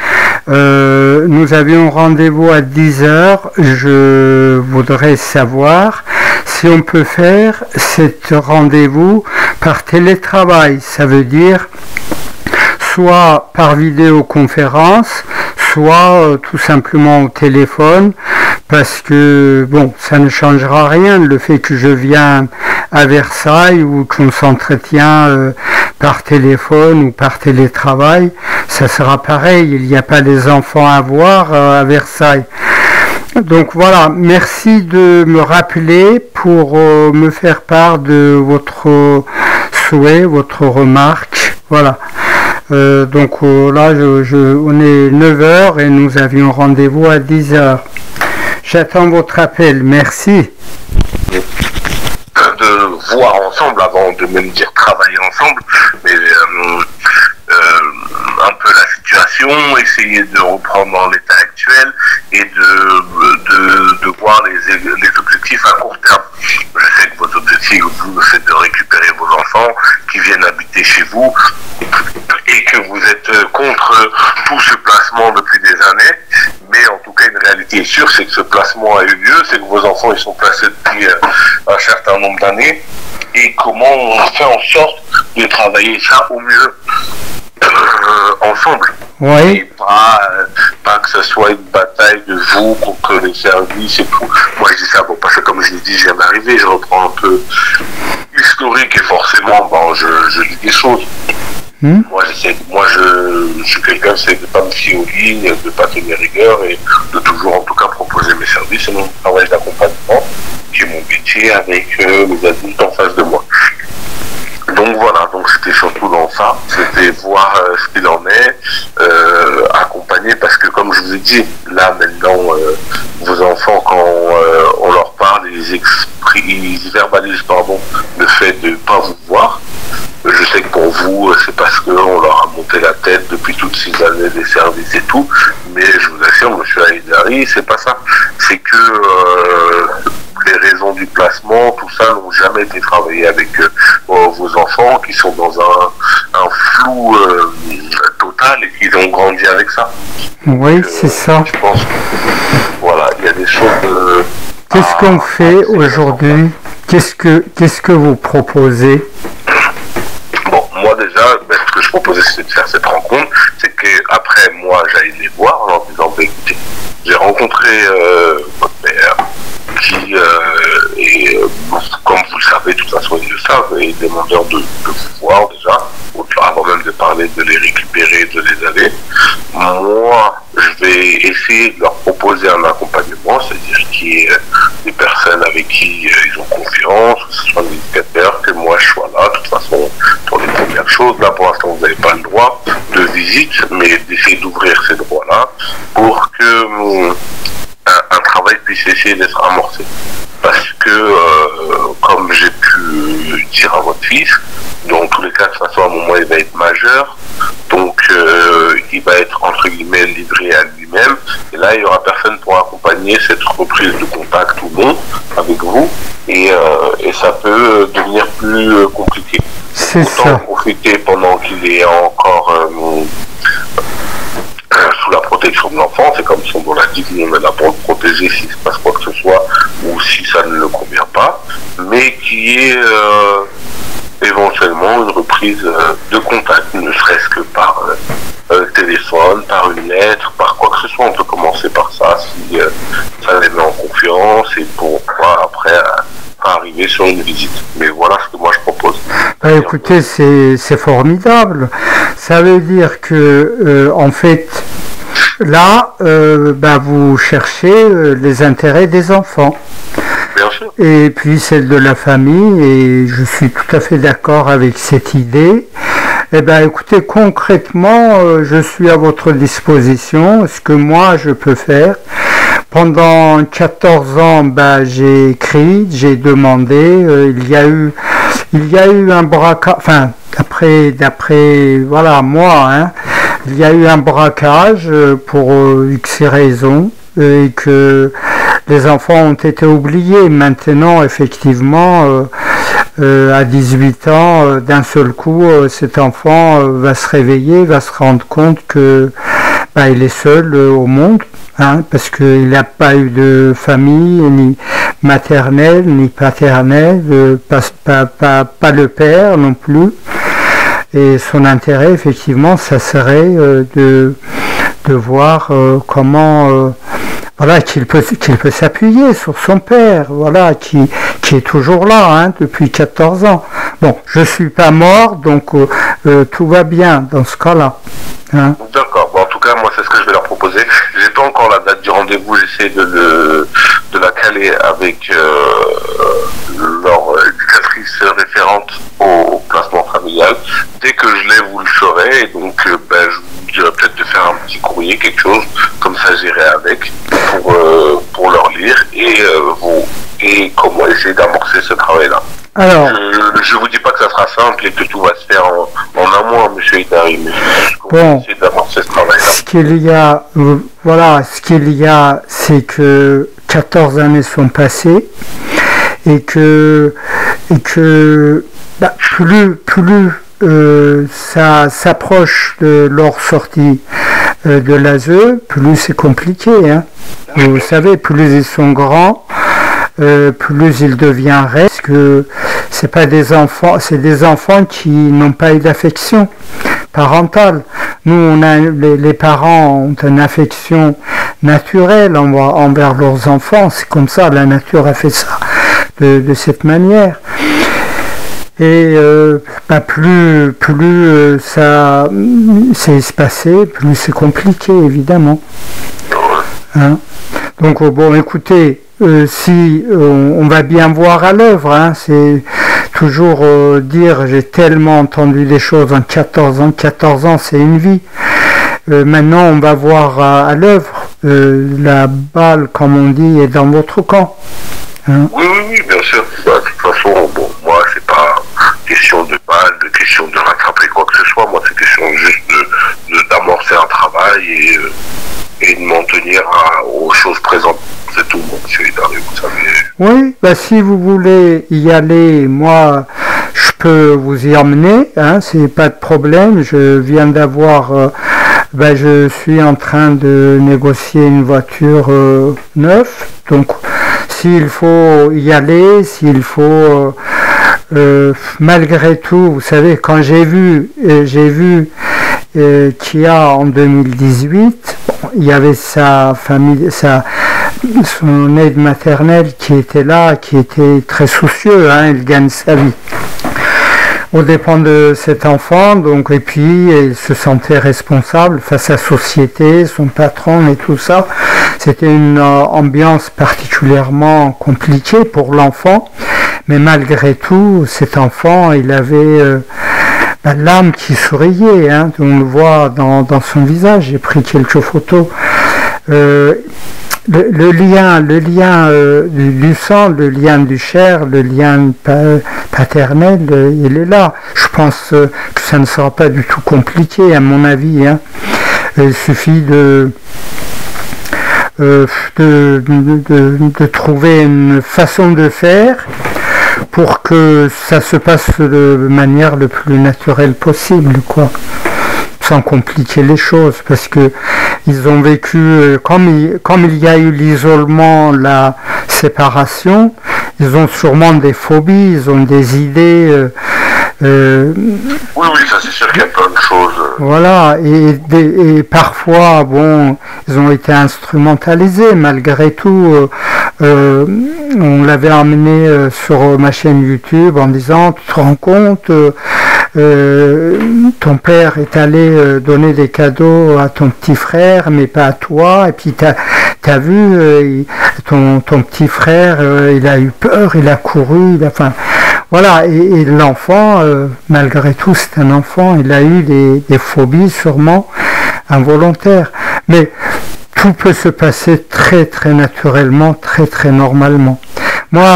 Nous avions rendez-vous à 10h. Je voudrais savoir si on peut faire cet rendez-vous par télétravail. Ça veut dire soit par vidéoconférence, soit tout simplement au téléphone, parce que bon, ça ne changera rien le fait que je viens à Versailles ou qu'on s'entretient par téléphone ou par télétravail, ça sera pareil. Il n'y a pas les enfants à voir à Versailles. Donc voilà, merci de me rappeler pour me faire part de votre souhait, votre remarque. Voilà. Donc là, on est 9h et nous avions rendez-vous à 10h. J'attends votre appel. Merci.
De voir ensemble avant de même dire travailler ensemble, mais un peu la situation, essayer de reprendre dans l'état actuel et de voir les objectifs à court terme. Je sais que vos objectifs, vous, c'est de récupérer vos enfants qui viennent habiter chez vous et que vous êtes contre tout ce placement depuis des années. Mais en tout cas, une réalité est sûre, c'est que ce placement a eu lieu, c'est que vos enfants ils sont placés depuis un certain nombre d'années. Et comment on fait en sorte de travailler ça au mieux ensemble.
Oui.
Et pas que ce soit une bataille de vous contre les services et tout. Moi je dis ça, bon, parce que comme je l'ai dit, je viens d'arriver, je reprends un peu l'historique et forcément je lis des choses. Moi je suis quelqu'un, c'est de ne pas me fier aux lignes, de ne pas tenir rigueur et de toujours en tout cas proposer mes services et mon travail d'accompagnement, qui est mon métier avec mes adultes en face de moi. Donc voilà, donc c'était surtout dans ça, c'était voir ce qu'il en est, accompagner, parce que comme je vous ai dit, là maintenant, vos enfants, quand on leur parle, ils verbalisent le fait de ne pas vous voir. Je sais que pour vous, c'est parce qu'on leur a monté la tête depuis toutes ces années des services et tout, mais je vous assure, monsieur Haïdari, c'est pas ça. C'est que les raisons du placement, tout ça n'ont jamais été travaillées avec vos enfants qui sont dans un flou total et qu'ils ont grandi avec ça.
Oui, c'est ça.
Je pense que, voilà, il y a des choses...
Qu'est-ce qu'on fait aujourd'hui? Qu'est-ce que vous proposez?
Bon, moi déjà, ce que je proposais, c'était de faire cette rencontre. C'est qu'après, moi, j'allais les voir en leur disant, écoutez, j'ai rencontré votre père, qui est, comme vous le savez, de toute façon, ils le savent, est demandeur de vous voir déjà, avant même de parler de les récupérer, de les aller. Moi, je vais essayer de leur proposer un accompagnement, c'est-à-dire qu'il y ait des personnes avec qui ils ont confiance, que ce soit des éducateurs, que moi je sois là. De toute façon, pour les premières choses, là pour l'instant vous n'avez pas le droit de visite, mais d'essayer d'ouvrir ces droits-là pour que un travail puisse essayer d'être amorcé. Parce que, comme j'ai pu dire à votre fils, dans tous les cas, de toute façon, à un moment, il va être majeur, donc il va être, entre guillemets, livré à lui-même, et là, il n'y aura personne pour accompagner cette reprise de contact ou non avec vous, et ça peut devenir plus compliqué.
C'est
autant
ça.
Profiter pendant qu'il est encore... sous la protection de l'enfant, c'est comme son nom l'indique, nous on est là pour le protéger s'il se passe quoi que ce soit ou si ça ne le convient pas, mais qui est éventuellement une reprise de contact, ne serait-ce que par téléphone, par une lettre, par quoi que ce soit. On peut commencer par ça si ça les met en confiance et pour pouvoir après arriver sur une visite. Mais voilà ce que moi je propose.
Écoutez, c'est formidable. Ça veut dire que en fait, là, vous cherchez les intérêts des enfants.
Bien sûr.
Et puis celle de la famille, et je suis tout à fait d'accord avec cette idée. Écoutez, concrètement, je suis à votre disposition. Ce que moi, je peux faire. Pendant 14 ans, j'ai écrit, j'ai demandé, il y a eu un braquage, enfin, d'après, voilà, moi, il y a eu un braquage pour X raisons, et que les enfants ont été oubliés. Maintenant, effectivement, à 18 ans, d'un seul coup, cet enfant va se réveiller, va se rendre compte que il est seul au monde, parce qu'il n'a pas eu de famille, ni maternelle, ni paternelle, pas le père non plus. Et son intérêt, effectivement, ça serait de voir comment... qu'il peut s'appuyer sur son père, qui est toujours là, depuis 14 ans. bon, je suis pas mort, donc tout va bien dans ce cas-là. Hein.
D'accord. Bon, en tout cas, moi, c'est ce que je vais leur proposer. J'ai pas encore la date du rendez-vous. J'essaie de la caler avec leur éducatrice référente au placement familial. Dès que je l'ai, vous le saurez. Et donc, je vous dirais peut-être de faire un petit courrier, quelque chose. Comme ça, j'irai avec pour leur lire et comment essayer d'amorcer ce travail-là.
Alors,
je vous dis pas que ça sera simple et que tout va se faire en un mois, monsieur Idari, mais
bon,
essayer d'avancer ce travail-là.
Ce qu'il y a, c'est que 14 années sont passées et que plus ça s'approche de leur sortie de l'ASE, plus c'est compliqué. Hein. Vous savez, plus ils sont grands, plus ils deviendraient, parce que c'est pas des enfants, c'est des enfants qui n'ont pas eu d'affection parentale. Nous, les parents ont une affection naturelle envers leurs enfants. C'est comme ça, la nature a fait ça de cette manière. Et plus ça s'est espacé, plus c'est compliqué, évidemment. Hein? Donc bon, écoutez, si on va bien voir à l'œuvre, hein, c'est toujours dire j'ai tellement entendu des choses en 14 ans, 14 ans c'est une vie. Maintenant on va voir à l'œuvre, la balle comme on dit est dans votre camp. Hein?
Oui, bien sûr. De toute façon, bon, moi c'est pas question de balle, de question de rattraper quoi que ce soit, moi c'est question juste d'amorcer un travail et de m'en tenir aux choses présentes. C'est tout, monsieur Idari, vous savez.
Oui, si vous voulez y aller, moi, je peux vous y emmener, hein, c'est pas de problème. Je viens d'avoir, je suis en train de négocier une voiture neuve, donc s'il faut y aller, s'il faut, malgré tout, vous savez, quand j'ai vu Kia en 2018, il y avait sa famille, son aide maternelle qui était là, qui était très soucieux, hein, il gagne sa vie aux dépens de cet enfant, donc, et puis il se sentait responsable face à la société, son patron et tout ça. C'était une ambiance particulièrement compliquée pour l'enfant, mais malgré tout, cet enfant, il avait l'âme qui souriait, hein, on le voit dans son visage. J'ai pris quelques photos. Le lien du sang, le lien du chair, le lien paternel, il est là. Je pense que ça ne sera pas du tout compliqué, à mon avis. Hein. Il suffit de trouver une façon de faire pour que ça se passe de manière le plus naturelle possible, quoi. Sans compliquer les choses, parce que ils ont vécu, comme il y a eu l'isolement, la séparation, ils ont sûrement des phobies, ils ont des idées.
Oui, ça c'est sûr qu'il y a plein de choses.
Voilà, et parfois, bon, ils ont été instrumentalisés, malgré tout. On l'avait emmené sur ma chaîne YouTube en disant, tu te rends compte, ton père est allé donner des cadeaux à ton petit frère, mais pas à toi, et puis t'as vu, ton petit frère, il a eu peur, il a couru, voilà, et l'enfant, malgré tout, c'est un enfant, il a eu des phobies sûrement involontaires, mais tout peut se passer très très naturellement, très très normalement. Moi,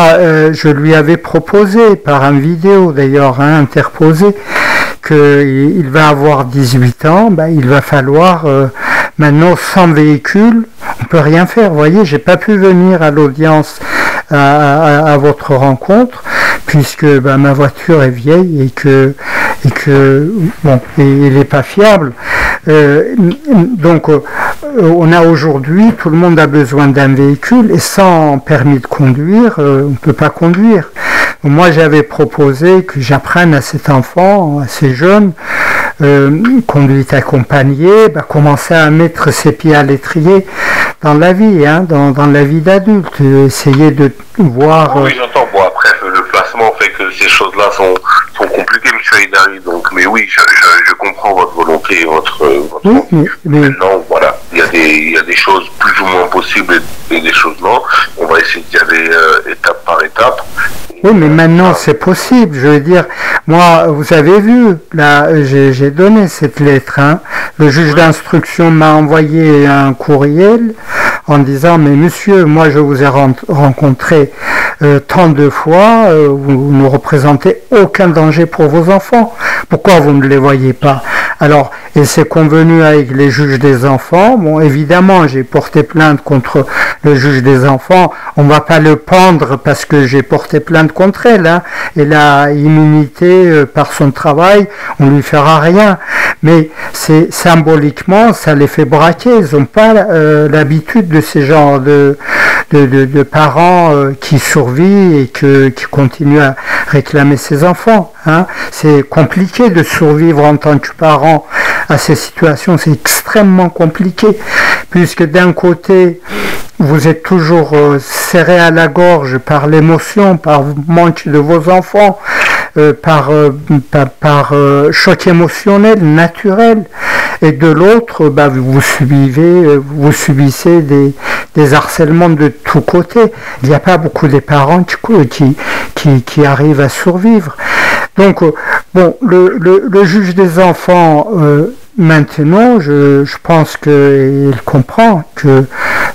je lui avais proposé par une vidéo d'ailleurs, hein, interposée, qu'il va avoir 18 ans, il va falloir maintenant sans véhicule, on peut rien faire. Vous voyez, j'ai pas pu venir à l'audience à votre rencontre puisque ma voiture est vieille et que bon, il n'est pas fiable. Donc on a aujourd'hui, tout le monde a besoin d'un véhicule et sans permis de conduire, on ne peut pas conduire. Moi j'avais proposé que j'apprenne à cet enfant, à ces jeunes, conduite accompagnée, commencer à mettre ses pieds à l'étrier dans la vie, hein, dans la vie d'adulte, essayer de voir...
Oui, j'entends. Bon, après, le placement fait que ces choses-là sont il arrive. Donc, mais oui, je comprends votre volonté et votre
oui, mais...
Maintenant, voilà, il y a des choses plus ou moins possibles et des choses non. On va essayer d'y aller étape par étape.
Oui, mais maintenant c'est possible. Je veux dire, moi, vous avez vu, là, j'ai donné cette lettre. Hein. Le juge d'instruction m'a envoyé un courriel en disant, mais monsieur, moi je vous ai rencontré tant de fois, vous ne représentez aucun danger pour vos enfants. Pourquoi vous ne les voyez pas? Alors, et c'est convenu avec les juges des enfants. Bon, évidemment, j'ai porté plainte contre le juge des enfants. On ne va pas le pendre parce que j'ai porté plainte contre elle. Hein. Elle a immunité par son travail, on lui fera rien. Mais c'est symboliquement, ça les fait braquer. Ils n'ont pas l'habitude de ces genres de parents qui survivent et qui continuent à réclamer ses enfants. Hein. C'est compliqué de survivre en tant que parent à ces situations, c'est extrêmement compliqué, puisque d'un côté, vous êtes toujours serré à la gorge par l'émotion, par manque de vos enfants, par choc émotionnel, naturel, et de l'autre, bah, vous subissez des harcèlements de tous côtés. Il n'y a pas beaucoup de parents qui arrivent à survivre. Donc, bon, le juge des enfants, maintenant, je pense qu'il comprend que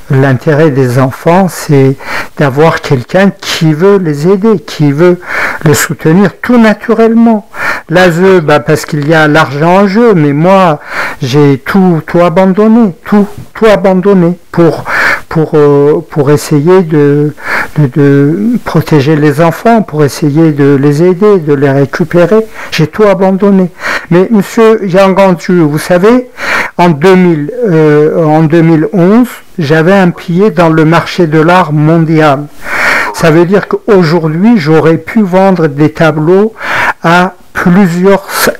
l'intérêt des enfants, c'est d'avoir quelqu'un qui veut les aider, qui veut les soutenir tout naturellement. L'ASE, bah, parce qu'il y a l'argent en jeu, mais moi, j'ai tout abandonné, tout abandonné pour essayer de protéger les enfants, pour essayer de les aider, de les récupérer. J'ai tout abandonné. Mais monsieur Yangantu, vous savez, en 2011, j'avais un pied dans le marché de l'art mondial. Ça veut dire qu'aujourd'hui, j'aurais pu vendre des tableaux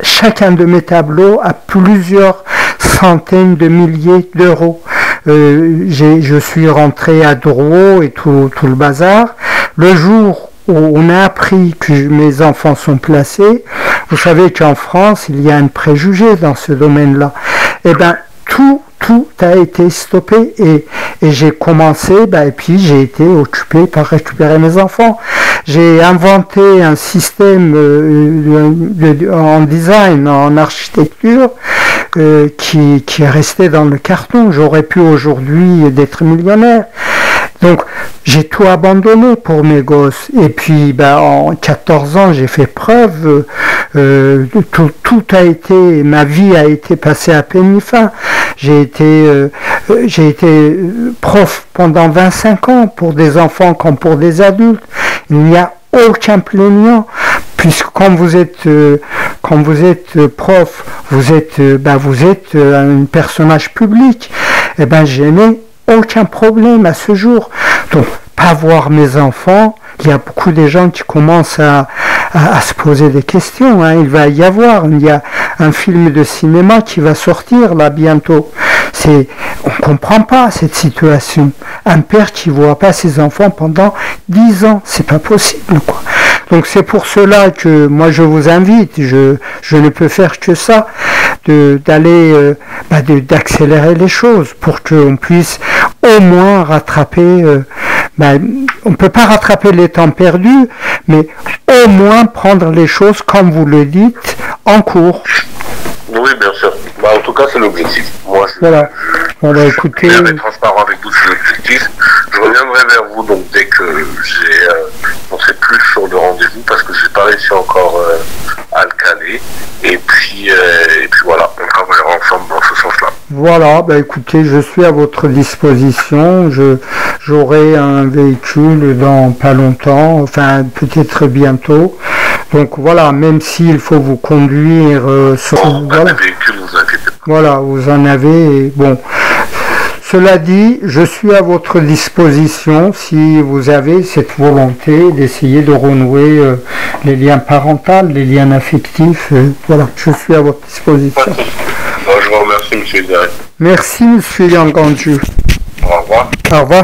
chacun de mes tableaux à plusieurs centaines de milliers d'euros. Je suis rentré à Drouot et tout le bazar. Le jour où on a appris que mes enfants sont placés, vous savez qu'en France, il y a un préjugé dans ce domaine-là. Eh bien, tout a été stoppé et j'ai commencé, et puis j'ai été occupé par récupérer mes enfants. J'ai inventé un système en design, en architecture, qui est resté dans le carton. J'aurais pu aujourd'hui être millionnaire. Donc, j'ai tout abandonné pour mes gosses. Et puis, en 14 ans, j'ai fait preuve. Ma vie a été passée à peigne fin. J'ai été prof pendant 25 ans pour des enfants comme pour des adultes. Il n'y a aucun plaignant, puisque quand vous êtes prof, vous êtes un personnage public. Eh ben, je n'ai aucun problème à ce jour. Donc, pas voir mes enfants, il y a beaucoup de gens qui commencent à se poser des questions. Hein. Il y a un film de cinéma qui va sortir là bientôt. On comprend pas cette situation. Un père qui voit pas ses enfants pendant 10 ans, c'est pas possible, quoi. Donc c'est pour cela que moi je vous invite, je ne peux faire que ça, d'accélérer les choses pour qu'on puisse au moins rattraper. On ne peut pas rattraper les temps perdus, mais au moins prendre les choses, comme vous le dites, en cours.
Oui, bien sûr. En tout cas, c'est l'objectif. Moi,
écoutez,
je vais être transparent avec vous sur l'objectif. Je reviendrai vers vous donc dès que on serait plus sur le rendez-vous parce que j'ai pas réussi encore à le caler. Et puis voilà, on travaillera ensemble dans ce sens-là.
Voilà, écoutez, je suis à votre disposition. J'aurai un véhicule dans pas longtemps, enfin peut-être bientôt. Donc voilà, même s'il faut vous conduire
voilà. Véhicule, vous inquiétez pas.
Voilà, vous en avez. Bon, cela dit, je suis à votre disposition si vous avez cette volonté d'essayer de renouer les liens parentaux, les liens affectifs. Voilà, je suis à votre disposition.
Bon, je vous remercie, monsieur Zari.
Merci, monsieur Yanganju.
Au revoir.
Au revoir.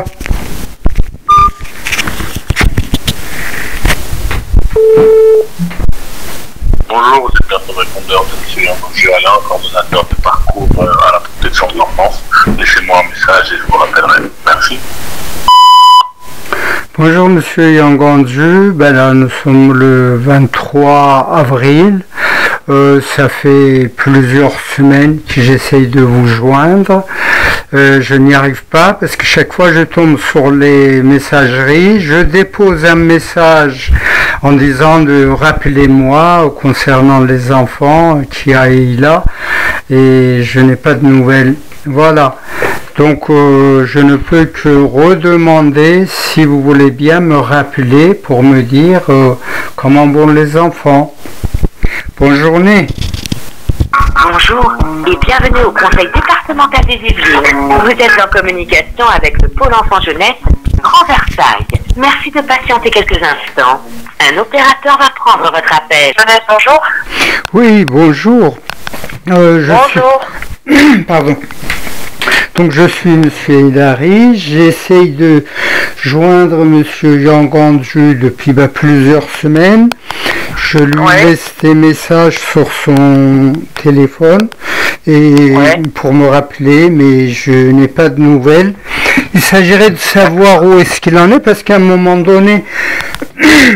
bonjour, vous êtes notre répondeur de M. Alain, coordonnateur de parcours à la protection de l'enfance. Laissez-moi un message et je vous rappellerai. Merci.
Bonjour Monsieur Yanganju, ben là nous sommes le 23 avril, ça fait plusieurs semaines que j'essaye de vous joindre, je n'y arrive pas parce que chaque fois je tombe sur les messageries, je dépose un message en disant de rappelez-moi concernant les enfants qui aillent là et je n'ai pas de nouvelles, voilà. Donc je ne peux que redemander si vous voulez bien me rappeler pour me dire comment vont les enfants. Bonne journée.
Bonjour et bienvenue au Conseil départemental des Yvelines. Vous êtes en communication avec le Pôle Enfant Jeunesse Grand Versailles. Merci de patienter quelques instants. Un opérateur va prendre votre appel.
Jeunesse, bonjour.
Oui, bonjour.
Bonjour.
Pardon. Donc je suis Monsieur Hidari, j'essaye de joindre Monsieur Yanganju depuis plusieurs semaines. Je lui laisse des messages sur son téléphone et pour me rappeler, mais je n'ai pas de nouvelles. Il s'agirait de savoir où est-ce qu'il en est parce qu'à un moment donné,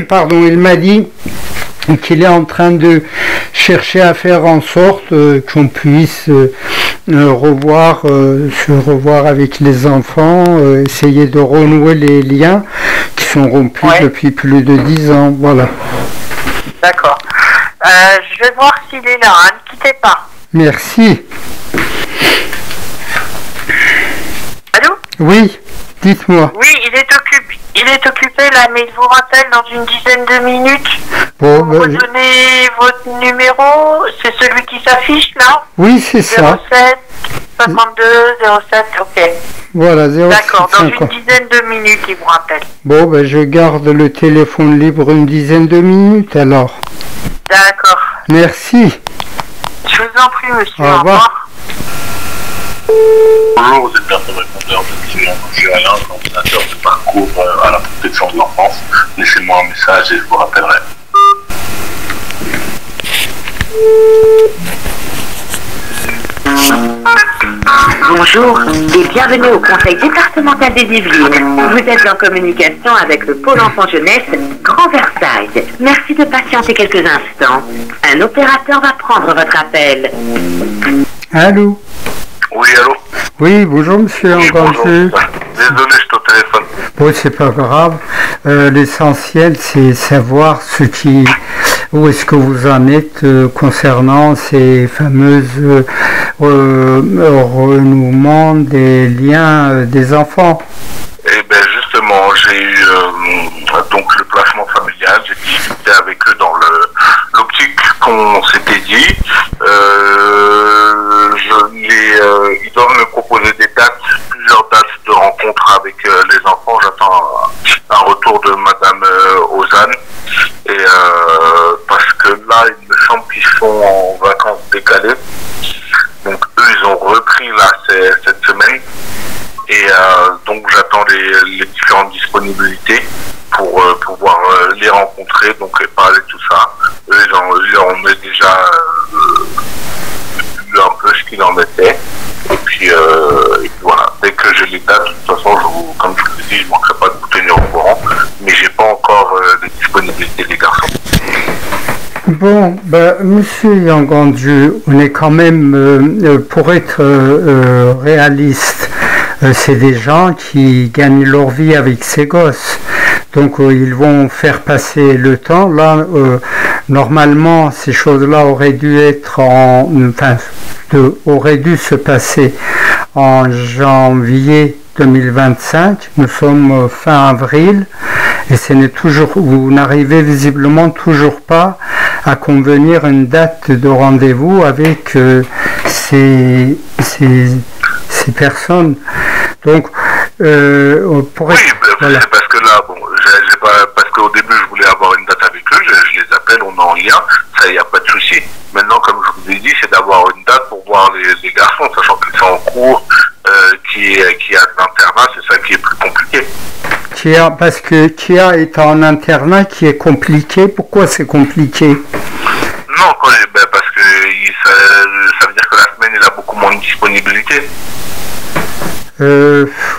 pardon, il m'a dit qu'il est en train de chercher à faire en sorte qu'on puisse se revoir avec les enfants, essayer de renouer les liens qui sont rompus depuis plus de 10 ans. Voilà.
D'accord. Je vais voir s'il est là, hein. Ne quittez pas.
Merci.
Allô?
Oui, dites-moi.
Oui, il est occupé là, mais il vous rappelle dans une dizaine de minutes.
Bon,
vous donnez votre numéro, c'est celui qui s'affiche là?
Oui, c'est ça.
07 52 07, ok.
Voilà, 07.
D'accord, dans une dizaine de minutes, il vous rappelle.
Bon, je garde le téléphone libre une dizaine de minutes alors.
D'accord.
Merci.
Je vous en prie, monsieur.
Au revoir.
Bonjour, vous êtes notre répondeur de M. Alain, coordonnateur de parcours à la protection de l'enfance. Laissez-moi un message et je vous rappellerai.
Bonjour et bienvenue au Conseil départemental des Yvelines. Vous êtes en communication avec le Pôle Enfant Jeunesse Grand Versailles. Merci de patienter quelques instants. Un opérateur va prendre votre appel.
Allô?
Oui, allô?
Oui, bonjour Monsieur Yanganju.
Désolé, je suis au téléphone.
Bon, c'est pas grave. L'essentiel, c'est savoir où est-ce que vous en êtes concernant ces fameuses renouements des liens des enfants.
Eh bien, justement, j'ai eu donc le placement familial. J'ai discuté avec eux dans l'optique qu'on s'était dit. Ils doivent me proposer des dates, plusieurs dates de rencontre avec les enfants. J'attends un retour de Madame Ozanne. Et parce que là, il me semble qu'ils sont en vacances décalées. Donc eux, ils ont repris là cette semaine. Et donc j'attends les différentes disponibilités pour pouvoir les rencontrer, donc et parler de tout ça. Eux, ils ont déjà vu un peu ce qu'il en était. Et puis voilà, dès que j'ai les dates, de toute façon, comme je vous l'ai dit, je ne manquerai pas de vous tenir au courant. Mais j'ai pas encore les disponibilités des garçons.
Bon, Monsieur Yanganju, on est quand même, pour être réaliste, c'est des gens qui gagnent leur vie avec ces gosses. Donc ils vont faire passer le temps. Là, normalement, ces choses-là auraient dû se passer en janvier 2025. Nous sommes fin avril et vous n'arrivez visiblement toujours pas à convenir une date de rendez-vous avec ces personnes. Donc,
voilà. C'est parce que là, parce qu'au début, je voulais avoir une date avec eux, je les appelle, on est en lien, ça, il n'y a pas de souci. Maintenant, comme je vous ai dit, c'est d'avoir une date pour voir les garçons, sachant qu'ils sont en cours, qui a de l'internat, c'est ça qui est plus compliqué.
Parce que Kia est en internat qui est compliqué. Pourquoi c'est compliqué?
non, parce que ça veut dire que la semaine, il a beaucoup moins de disponibilité.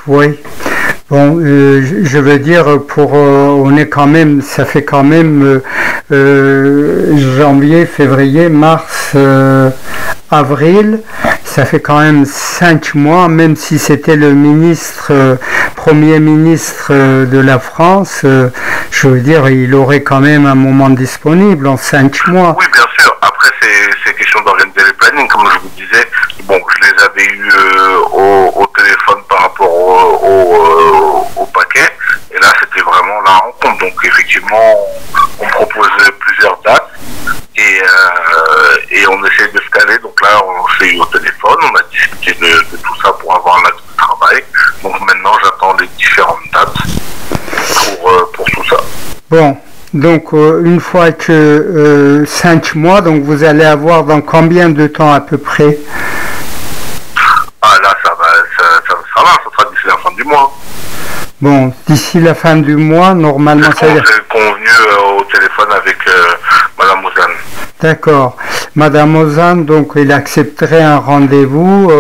Oui. Bon, je veux dire, on est quand même, ça fait quand même janvier, février, mars, avril, ça fait quand même 5 mois, même si c'était le premier ministre de la France, je veux dire, il aurait quand même un moment disponible en 5 mois.
Oui, bien sûr. Après, c'est question d'organiser les plannings, comme je vous disais. Bon, je les avais eus au téléphone par rapport au paquet, et là, c'était vraiment la rencontre. Donc, effectivement, on propose plusieurs dates, et on essaie de se caler. Donc là, on s'est eu au téléphone, on a discuté de tout ça pour avoir un acte de travail. Donc maintenant, j'attends les différentes dates pour tout ça.
Bon, donc une fois que 5 mois, donc vous allez avoir dans combien de temps à peu près?
Ah là, ça sera d'ici la fin du mois.
Bon, d'ici la fin du mois, normalement, ça veut dire...
C'est convenu au téléphone avec Madame Ozanne.
D'accord. Madame Ozanne, donc, il accepterait un rendez-vous,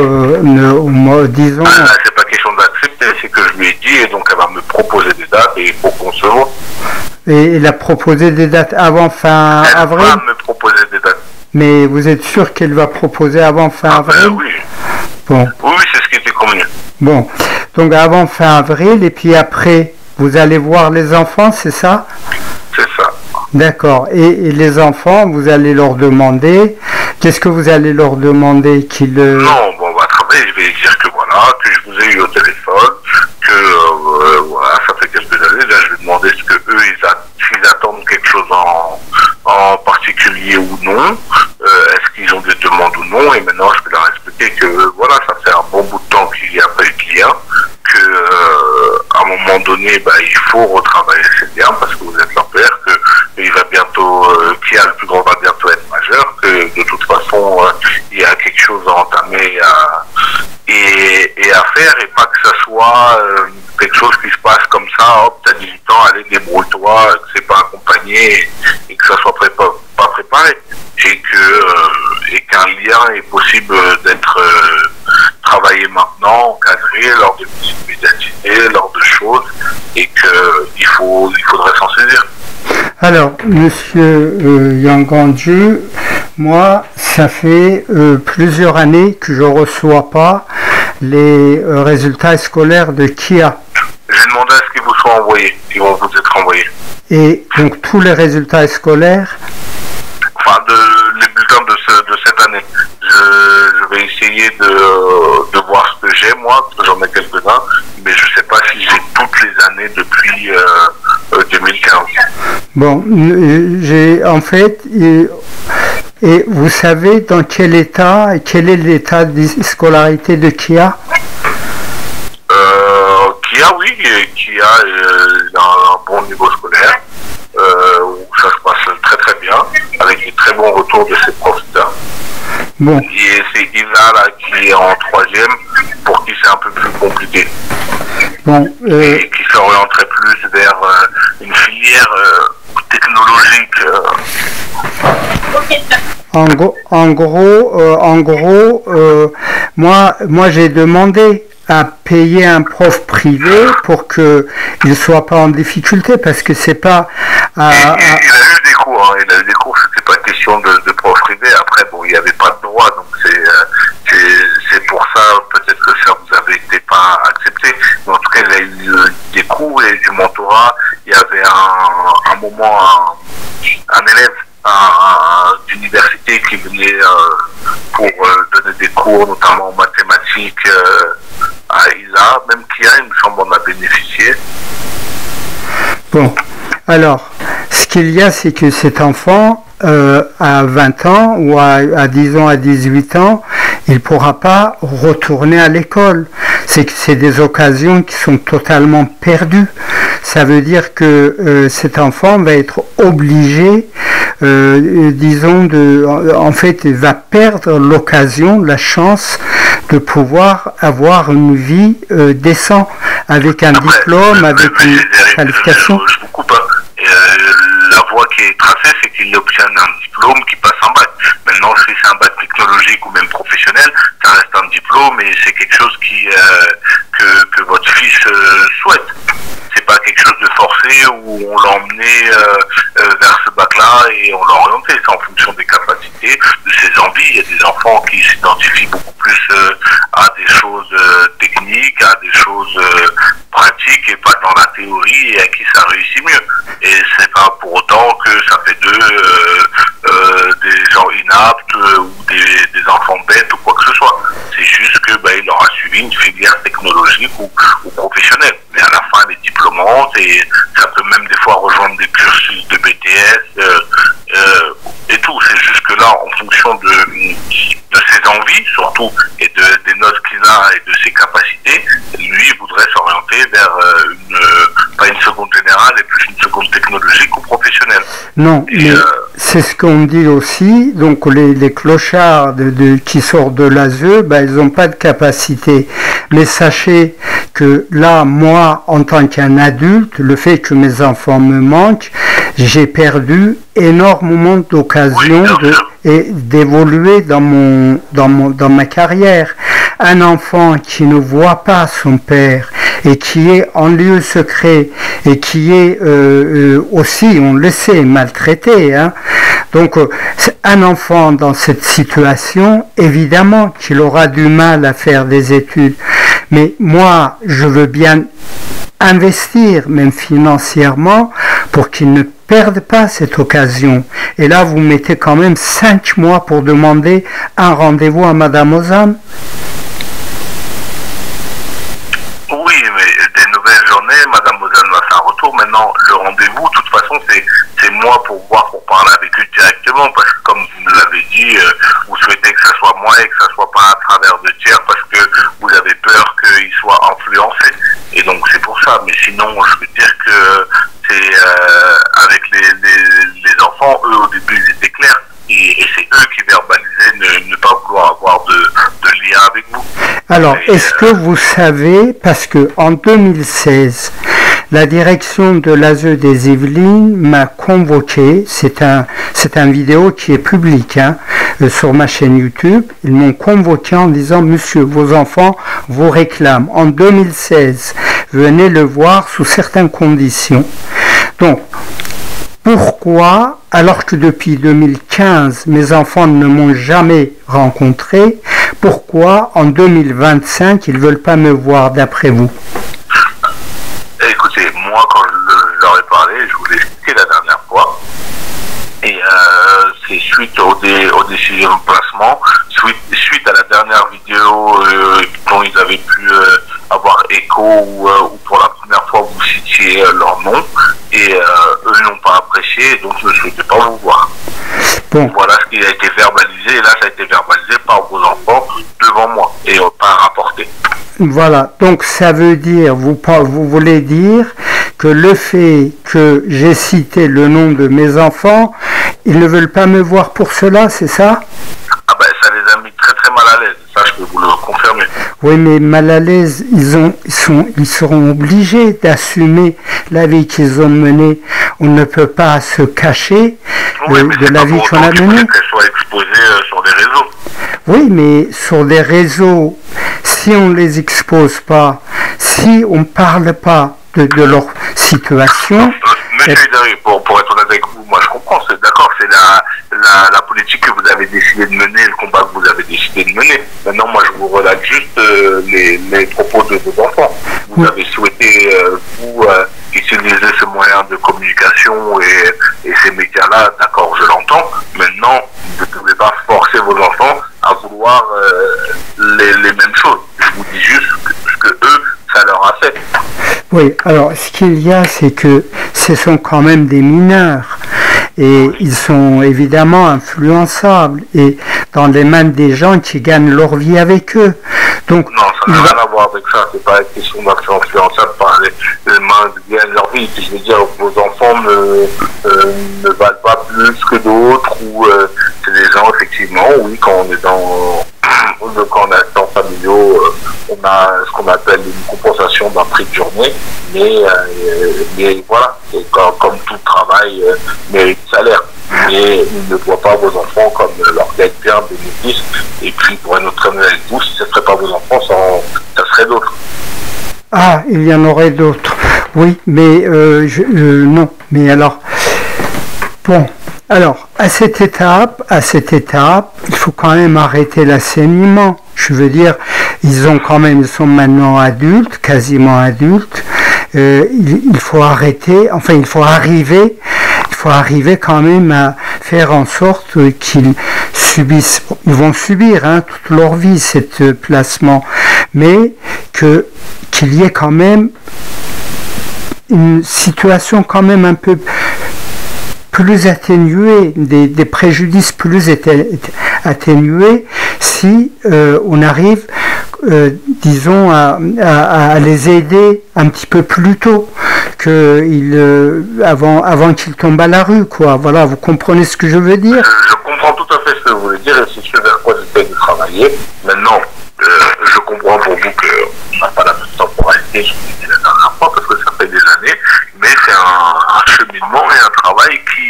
disons...
Ah, là, c'est pas question d'accepter, c'est que je lui ai dit, et donc elle va me proposer des dates, et il faut qu'on se voit.
Et il a proposé des dates avant fin avril?
Elle va me proposer des dates.
Mais vous êtes sûr qu'elle va proposer avant fin avril?
Oui.
Bon.
Oui, c'est ce qui était convenu.
Bon, donc avant fin avril, et puis après, vous allez voir les enfants, c'est ça?
C'est ça.
D'accord. Et les enfants, vous allez leur demander, qu'est-ce que vous allez leur demander qu'ils...
Non, bon, on va travailler, je vais dire que voilà, que je vous ai eu au téléphone, que voilà, ça fait quelques années, là je vais demander ce que eux, s'ils attendent quelque chose en particulier ou non, est-ce qu'ils ont des demandes ou non, et maintenant je vais leur expliquer que voilà, ça fait un bon bout de temps qu'il n'y a pas eu de lien, que à un moment donné, il faut retravailler ces liens parce que vous êtes leur père, que il va bientôt, Kia le plus grand va bientôt être majeur, que de toute façon il y a quelque chose à entamer et à faire, et pas que ça soit quelque chose qui se passe comme ça, hop, t'as 18 ans, allez, débrouille-toi, que c'est pas accompagné et que ça soit pas préparé, et qu'un lien est possible d'être travaillé maintenant, encadré lors de petites médiatités, lors de choses, et qu'il faudrait s'en saisir.
Alors, monsieur Yanganju, moi, ça fait plusieurs années que je ne reçois pas les résultats scolaires de Kia.
J'ai demandé à ce qu'ils vous soient envoyés, ils vont vous être envoyés.
Et donc, tous les résultats scolaires?
Enfin, les bulletins de cette année. Je vais essayer de voir ce que j'ai, moi, parce que j'en ai quelques-uns, mais je ne sais pas si j'ai toutes les années depuis 2015.
Bon, en fait, et vous savez dans quel est l'état de scolarité de Kia?
Kia, oui, Kia a un bon niveau scolaire, où ça se passe très très bien, avec des très bons retours de ses professeurs.
Bon.
Et c'est Ila là qui est en 3e, pour qui c'est un peu plus compliqué.
Bon,
et qui s'orienterait plus vers une filière technologique.
En gros, moi j'ai demandé à payer un prof privé pour qu'il ne soit pas en difficulté, parce que c'est pas...
Il a eu des cours, c'était pas question de prof privé. Après, bon, il n'y avait pas de droit, donc c'est pour ça, peut-être que ça vous avait été pas accepté. Mais en tout cas, il a eu des cours et du mentorat. Il y avait un moment, un élève d'université qui venait pour donner des cours, notamment en mathématiques, à ISA, même Kia, il me semble, en a bénéficié.
Bon, alors, ce qu'il y a, c'est que cet enfant, à 20 ans ou à 10 ans, à 18 ans, il ne pourra pas retourner à l'école. C'est des occasions qui sont totalement perdues. Ça veut dire que cet enfant va être obligé, en fait, il va perdre l'occasion, la chance de pouvoir avoir une vie décente, avec un diplôme, avec une qualification.
Je vous coupe. La voie qui est tracée, c'est qu'il obtienne un diplôme qui passe en bac. diplôme et c'est quelque chose que votre fils souhaite. C'est pas quelque chose de forcé où on l'a emmené vers ce bac-là et on l'a orienté. C'est en fonction des capacités, de ses envies. Il y a des enfants qui s'identifient beaucoup plus à des choses techniques, à des choses pratiques et pas dans la théorie et à qui ça réussit mieux. Et c'est pas pour autant que ça fait d'eux des gens inaptes ou des enfants bêtes ou quoi que ce soit. C'est juste que il aura suivi une filière technologique ou professionnelle. Mais à la fin, les diplômantes et ça peut même des fois rejoindre des cursus de BTS et tout. C'est juste que là, en fonction de ses envies surtout et des notes qu'il a et de ses capacités, lui voudrait s'orienter vers pas une seconde générale et plus une seconde technologique ou professionnelle.
Non, mais c'est ce qu'on dit aussi. Donc les clochards qui sortent de l'ASE, ils n'ont pas de capacité. Mais sachez que là, moi, en tant qu'un adulte, le fait que mes enfants me manquent, j'ai perdu énormément d'occasions d'évoluer dans ma carrière. Un enfant qui ne voit pas son père et qui est en lieu secret et qui est aussi, on le sait, maltraité. Donc, un enfant dans cette situation, évidemment qu'il aura du mal à faire des études. Mais moi, je veux bien investir, même financièrement, pour qu'il ne perde pas cette occasion. Et là, vous mettez quand même 5 mois pour demander un rendez-vous à Madame Ozanne.
Oui, mais des nouvelles journées, Madame Ozanne va faire un retour. Maintenant, le rendez-vous, de toute façon, c'est moi pour parler avec eux directement, parce que comme vous me l'avez dit, vous souhaitez que ça soit moi et que ça soit pas à travers de tiers, parce que vous avez peur qu'ils soient influencés. Et donc c'est pour ça. Mais sinon, je veux dire que c'est avec les enfants, eux au début ils étaient clairs. Et c'est eux qui verbalisaient ne pas vouloir avoir de lien avec vous.
Alors, est-ce que vous savez, parce que en 2016, la direction de l'ASE des Yvelines m'a convoqué, c'est un vidéo qui est public sur ma chaîne YouTube, ils m'ont convoqué en disant « Monsieur, vos enfants vous réclament. En 2016, venez le voir sous certaines conditions. » Donc, pourquoi, alors que depuis 2015, mes enfants ne m'ont jamais rencontré, pourquoi en 2025, ils ne veulent pas me voir d'après vous?
Écoutez, moi, quand je leur ai parlé, je vous l'ai expliqué la dernière fois, et c'est suite aux décisions de placement, suite à la dernière vidéo dont ils avaient pu avoir écho, ou pour la première fois vous citiez leur nom, et eux n'ont pas apprécié, donc je ne souhaitais pas vous voir. Bon. Voilà ce qui a été verbalisé, et là ça a été verbalisé par vos enfants devant moi, et pas rapporté.
Voilà, donc ça veut dire, vous voulez dire que le fait que j'ai cité le nom de mes enfants, ils ne veulent pas me voir pour cela, c'est ça?
Ah ben ça les a mis très très mal à l'aise, ça je peux vous le confirmer.
Oui, mais mal à l'aise, ils seront obligés d'assumer la vie qu'ils ont menée. On ne peut pas se cacher de la vie qu'on a menée.
Qu'elles soient exposées sur des réseaux.
Oui, mais sur des réseaux, si on ne les expose pas, si on ne parle pas de leur situation...
Monsieur Idari, pour être honnête avec vous, moi je comprends, c'est d'accord, c'est la politique que vous avez décidé de mener, le combat que vous avez décidé de mener. Maintenant, moi je vous relate juste les propos de vos enfants. Vous avez souhaité, vous, utiliser ce moyen de communication et ces médias-là, d'accord, je l'entends. Maintenant, vous ne pouvez pas forcer vos enfants à vouloir les mêmes choses. Je vous dis juste ce que eux, ça leur a fait.
Oui, alors ce qu'il y a, c'est que ce sont quand même des mineurs et ils sont évidemment influençables et dans les mains des gens qui gagnent leur vie avec eux. Donc,
non, ça n'a rien à voir avec ça, c'est pas une question d'être influençable par les mains qui gagnent leur vie. Je veux dire, vos enfants ne valent pas plus que d'autres ou c'est des gens, effectivement, oui, quand on est dans familiaux, on a ce qu'on appelle une compensation d'un prix de journée, mais voilà, comme tout travail mérite salaire. mais ne voient pas vos enfants comme leur gagne-pain, bénéfice. Et puis, pour un autre avec vous, si ce ne serait pas vos enfants, ça serait d'autres.
Ah, il y en aurait d'autres. Oui, mais non. Mais alors, bon. Alors, à cette étape, il faut quand même arrêter l'assainissement. Je veux dire, ils sont maintenant adultes, quasiment adultes. Il faut arrêter, enfin, il faut arriver quand même à faire en sorte qu'ils subissent, ils vont subir toute leur vie cette placement, mais qu'il y ait quand même une situation quand même un peu plus atténuée, des préjudices plus atténués si on arrive, disons, à les aider un petit peu plus tôt avant qu'ils tombent à la rue, quoi. Voilà, vous comprenez ce que je veux dire?
Je comprends tout à fait ce que vous voulez dire et c'est ce vers quoi j'essaie de travailler. Maintenant, je comprends pour vous qu'on n'a pas la même temporalité, je vous l'ai dit la dernière fois, parce que ça fait des années, mais c'est un cheminement et un travail qui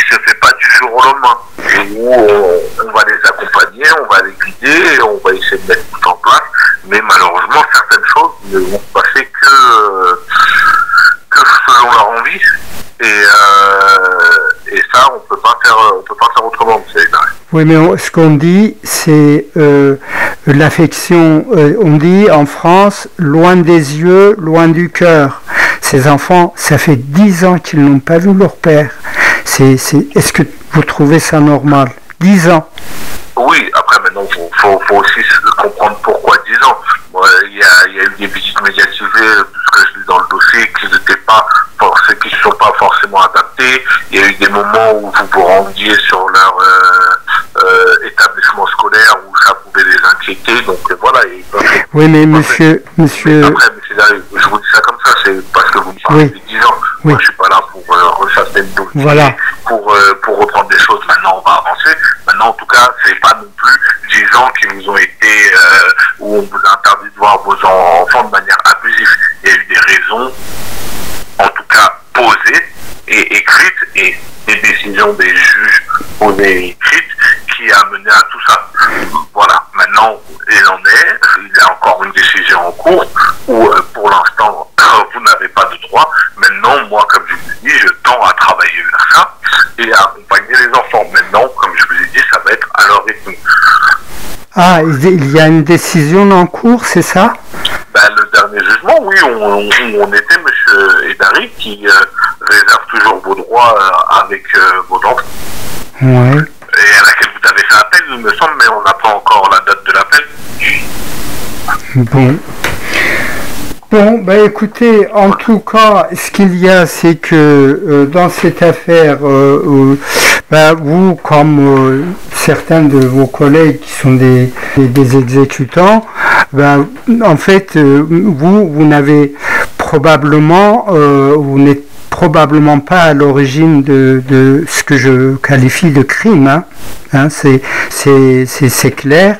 se fait pas du jour au lendemain. Et où on va les accompagner, on va les guider, et on va essayer de mettre tout en place, mais malheureusement certaines choses ne vont se passer que selon leur envie. Et ça, on peut pas faire autrement.
Oui, mais ce qu'on dit, c'est l'affection. On dit en France, loin des yeux, loin du cœur. Ces enfants, ça fait 10 ans qu'ils n'ont pas vu leur père. Est-ce que vous trouvez ça normal? 10 ans.
Oui, après maintenant, faut aussi comprendre pourquoi 10 ans. Il y a eu des visites médiatisées, ce que je lis dans le dossier, qui ne sont pas forcément adaptées. Il y a eu des moments où vous vous rendiez sur leur établissement scolaire où ça pouvait les inquiéter. Donc voilà.
Oui, mais monsieur.
Mais après, je vous dis ça comme ça, c'est parce que vous me parlez de 10 ans.
Oui.
Moi, je suis pas là pour rechasser le dossier,
voilà.
pour reprendre des choses. Maintenant, on va avancer. Maintenant, en tout cas, c'est pas non plus 10 ans qui vous ont été où on vous a interdit de voir vos enfants de manière abusive. Il y a eu des raisons, en tout cas posées et écrites, et des décisions des juges posées et écrites qui a mené à tout ça. Voilà. Maintenant, il en est. Il y a encore une décision en cours où, pour l'instant, vous n'avez pas de droit. Maintenant, moi, comme je vous ai dit, je tends à travailler vers ça et à accompagner les enfants. Maintenant, comme je vous ai dit, ça va être à leur rythme.
Ah, il y a une décision en cours, c'est ça?
Le dernier jugement, oui, on était M. Edari qui réserve toujours vos droits avec vos enfants.
Oui.
Et à laquelle vous avez fait appel, il me semble, mais on n'a pas encore la date de l'appel.
Bon, écoutez, en tout cas, ce qu'il y a, c'est que dans cette affaire, vous, comme certains de vos collègues qui sont des exécutants, en fait, vous n'avez probablement, vous n'êtes probablement pas à l'origine de ce que je qualifie de crime. C'est clair.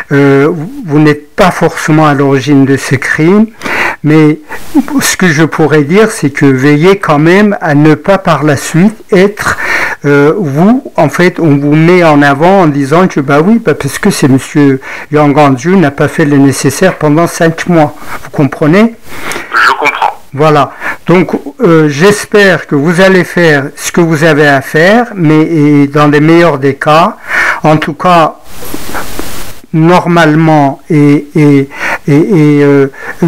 Vous n'êtes pas forcément à l'origine de ce crime, mais ce que je pourrais dire, c'est que veillez quand même à ne pas par la suite être vous, en fait, on vous met en avant en disant que parce que c'est monsieur Yang Ganju n'a pas fait le nécessaire pendant 5 mois. Vous comprenez?
Je comprends.
Voilà. Donc, j'espère que vous allez faire ce que vous avez à faire, mais dans les meilleurs des cas, en tout cas, normalement et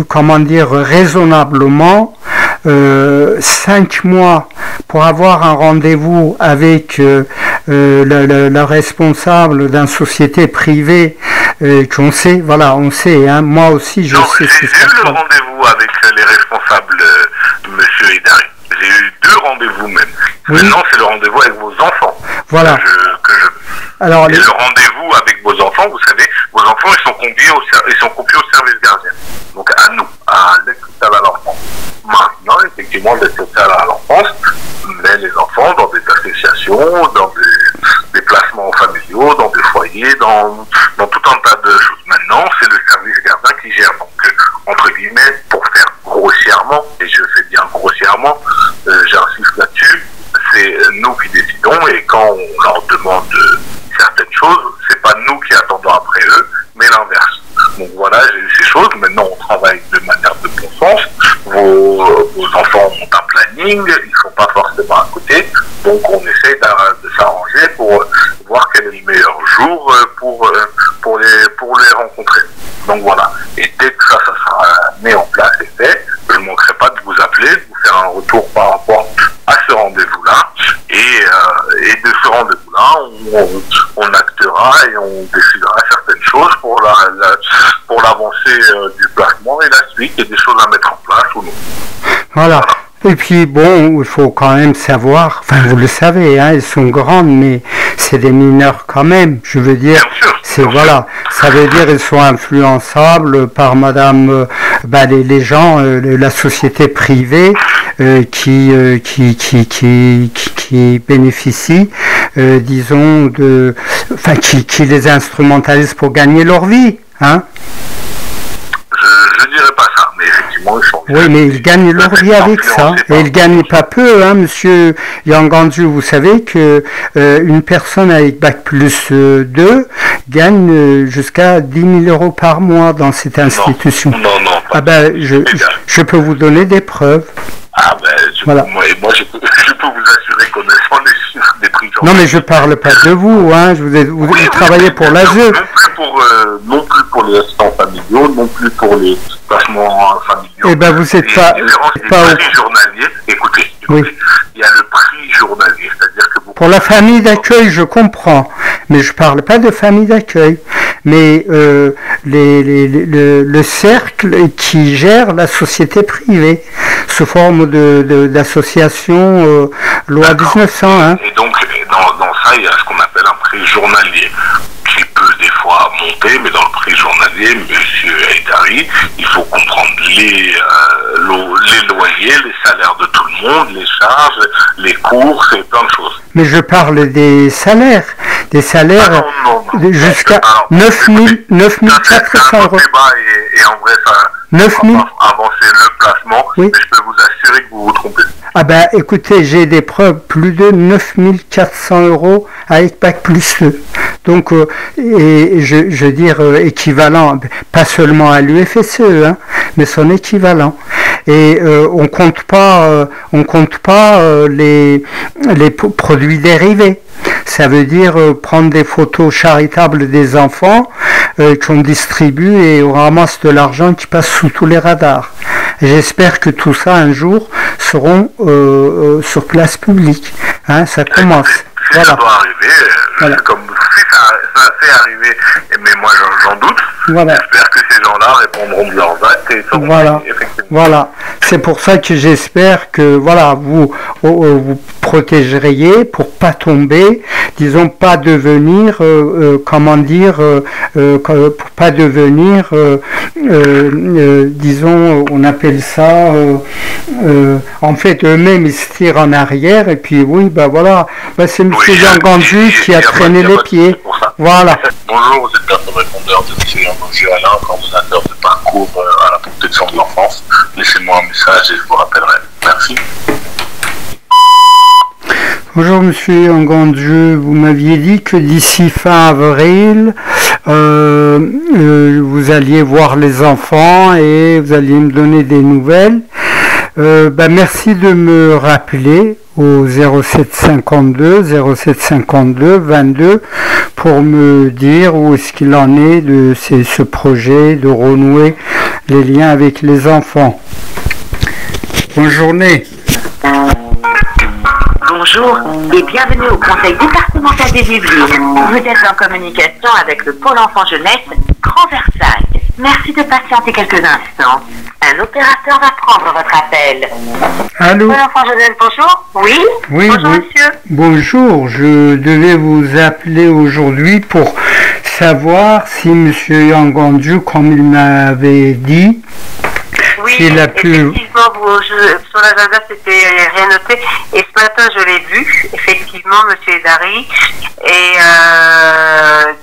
comment dire, raisonnablement, 5 mois pour avoir un rendez-vous avec le responsable d'une société privée qu'on sait, voilà, on sait, moi aussi je sais.
J'ai eu le rendez-vous avec les responsables, monsieur Edari. J'ai eu 2 rendez-vous même. Oui. Maintenant, c'est le rendez-vous avec vos enfants.
Voilà. Alors,
et le rendez-vous avec vos enfants, vous savez, vos enfants, ils sont confiés au service gardien. Donc à nous, à l'aide sociale à l'enfance. Maintenant, effectivement, l'aide sociale à l'enfance met les enfants dans des associations, dans des placements familiaux, dans des foyers, dans tout un tas de choses. Maintenant, c'est le service gardien qui gère. Donc, entre guillemets, pour faire grossièrement, et je fais bien grossièrement, j'insiste là-dessus, c'est nous qui décidons attendons, et quand on leur demande certaines choses, c'est pas nous qui attendons après eux, mais l'inverse. Donc voilà, j'ai eu ces choses. Maintenant, on travaille de manière de bon sens. Vos enfants ont un planning, ils ne sont pas forcément à côté. Donc on essaie de s'arranger pour voir quel est le meilleur jour pour les rencontrer. Donc voilà. Et dès que ça sera mis en place et fait, je ne manquerai pas de vous appeler, de vous faire un retour par rapport à ce rendez-vous-là. Et de ce rendez-vous-là, on actera et on décidera certaines choses pour l'avancée du placement et la suite, et des choses à mettre en place ou non.
Voilà. Et puis bon, il faut quand même savoir, enfin vous le savez, hein, ils sont grandes, mais c'est des mineurs quand même. Je veux dire, c'est voilà, ça veut dire ils sont influençables par Madame, les gens, la société privée qui bénéficie, disons qui les instrumentalise pour gagner leur vie, hein.
Je dirais pas ça, mais effectivement, ils sont...
Oui, mais ils gagnent leur vie avec ça. Et ils gagnent pas peu, hein, monsieur Yangandu. Vous savez que une personne avec Bac plus 2 gagne jusqu'à 10 000 € par mois dans cette institution.
Non.
Ah ben, je peux vous donner des preuves.
Ah ben,
voilà.
Moi, je peux vous assurer, connaissant les chiffres des prix journaliers.
Non, mais je parle pas de vous, hein. Vous travaillez pour l'ASE.
Non plus pour les assistants familiaux, non plus pour les placements familiaux.
Eh ben, vous êtes pas
le prix journalier. Écoutez,
oui.
Il y a le prix journalier, c'est-à-dire que
pour la famille d'accueil, je comprends, mais je parle pas de famille d'accueil. Mais le cercle qui gère la société privée sous forme d'association loi 1901.
Et donc dans ça, il y a ce qu'on appelle un prix journalier qui peut des fois monter, mais dans le prix journalier, monsieur Haïdari, il faut comprendre les loyers, les salaires de tout le monde, les charges, les courses et plein de choses.
Mais je parle des salaires jusqu'à 9 400 €.
Et en vrai, ça
9 000
avancer le placement, oui. Mais je peux vous assurer que vous vous trompez.
Ah ben écoutez, j'ai des preuves, plus de 9 400 € avec Bac plus 2. Donc, et je veux dire équivalent, pas seulement à l'UFSE, hein, mais son équivalent. Et on compte pas les produits dérivés. Ça veut dire prendre des photos charitables des enfants qu'on distribue et on ramasse de l'argent qui passe sous tous les radars. Et j'espère que tout ça un jour seront sur place publique. Hein, ça commence.
Si ça doit arriver, voilà. Comme si ça fait arriver, mais moi j'en doute. Voilà. J'espère que ces gens-là répondront de leurs actes et seront
Voilà. C'est pour ça que j'espère que vous protégeriez pour pas tomber, disons pas devenir, pour pas devenir, disons, on appelle ça, en fait eux-mêmes ils se tirent en arrière et puis c'est M. Yangandu qui a traîné les pieds. Voilà.
Bonjour, vous êtes personne répondeur de M. Yangandu Alain, coordonnateur de parcours à la protection de l'enfance. Laissez-moi un message et je vous rappellerai. Merci.
Bonjour Monsieur Yangandu, vous m'aviez dit que d'ici fin avril, vous alliez voir les enfants et vous alliez me donner des nouvelles. Merci de me rappeler au 07 52 22 pour me dire où est-ce qu'il en est de ce projet de renouer les liens avec les enfants. Bonne journée.
Bonjour et bienvenue au Conseil départemental des Yvelines. Vous êtes en communication avec le Pôle Enfant Jeunesse Grand Versailles. Merci de patienter quelques instants. Un opérateur va prendre votre appel.
Allô?
Pôle Enfant Jeunesse, bonjour. Oui, bonjour monsieur.
Bonjour, je devais vous appeler aujourd'hui pour savoir si monsieur Yangandu, comme il m'avait dit,
oui, effectivement, sur l'agenda, c'était rien noté. Et ce matin, je l'ai vu, effectivement, monsieur Haïdari. Et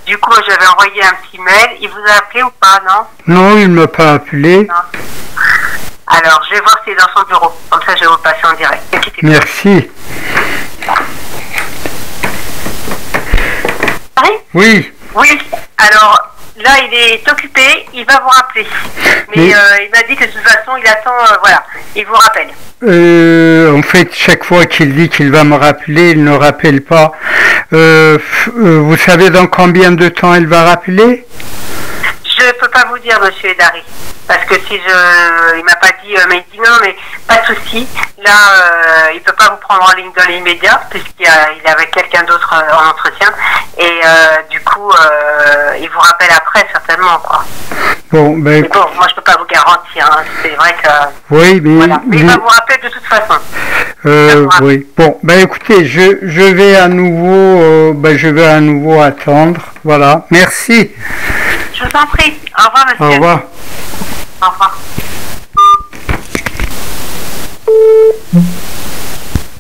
du coup, j'avais envoyé un petit mail. Il vous a appelé ou pas, non?
Non, il ne m'a pas appelé.
Non. Alors, je vais voir s'il est dans son bureau. Comme ça, je vais vous passer en direct.
Merci. Oui.
Oui, alors là, il est occupé, il va vous rappeler. Mais il m'a dit que de toute façon, il attend, voilà, il vous rappelle.
En fait, chaque fois qu'il dit qu'il va me rappeler, il ne rappelle pas. Vous savez dans combien de temps il va rappeler?
Je ne peux pas vous dire, monsieur Edari. Parce que il m'a pas dit, mais il dit non, mais pas de souci. Là, il peut pas vous prendre en ligne dans l'immédiat, puisqu'il est avec quelqu'un d'autre en entretien. Et du coup, il vous rappelle après, certainement, quoi.
Bon, ben...
Mais bon, moi, je peux pas vous garantir. Hein. C'est vrai que...
Oui, mais...
Voilà. Mais il va vous rappeler de toute façon.
Oui. Bon, ben écoutez, je vais à nouveau attendre. Voilà. Merci.
Je vous en prie. Au revoir, monsieur.
Au revoir.
Au revoir.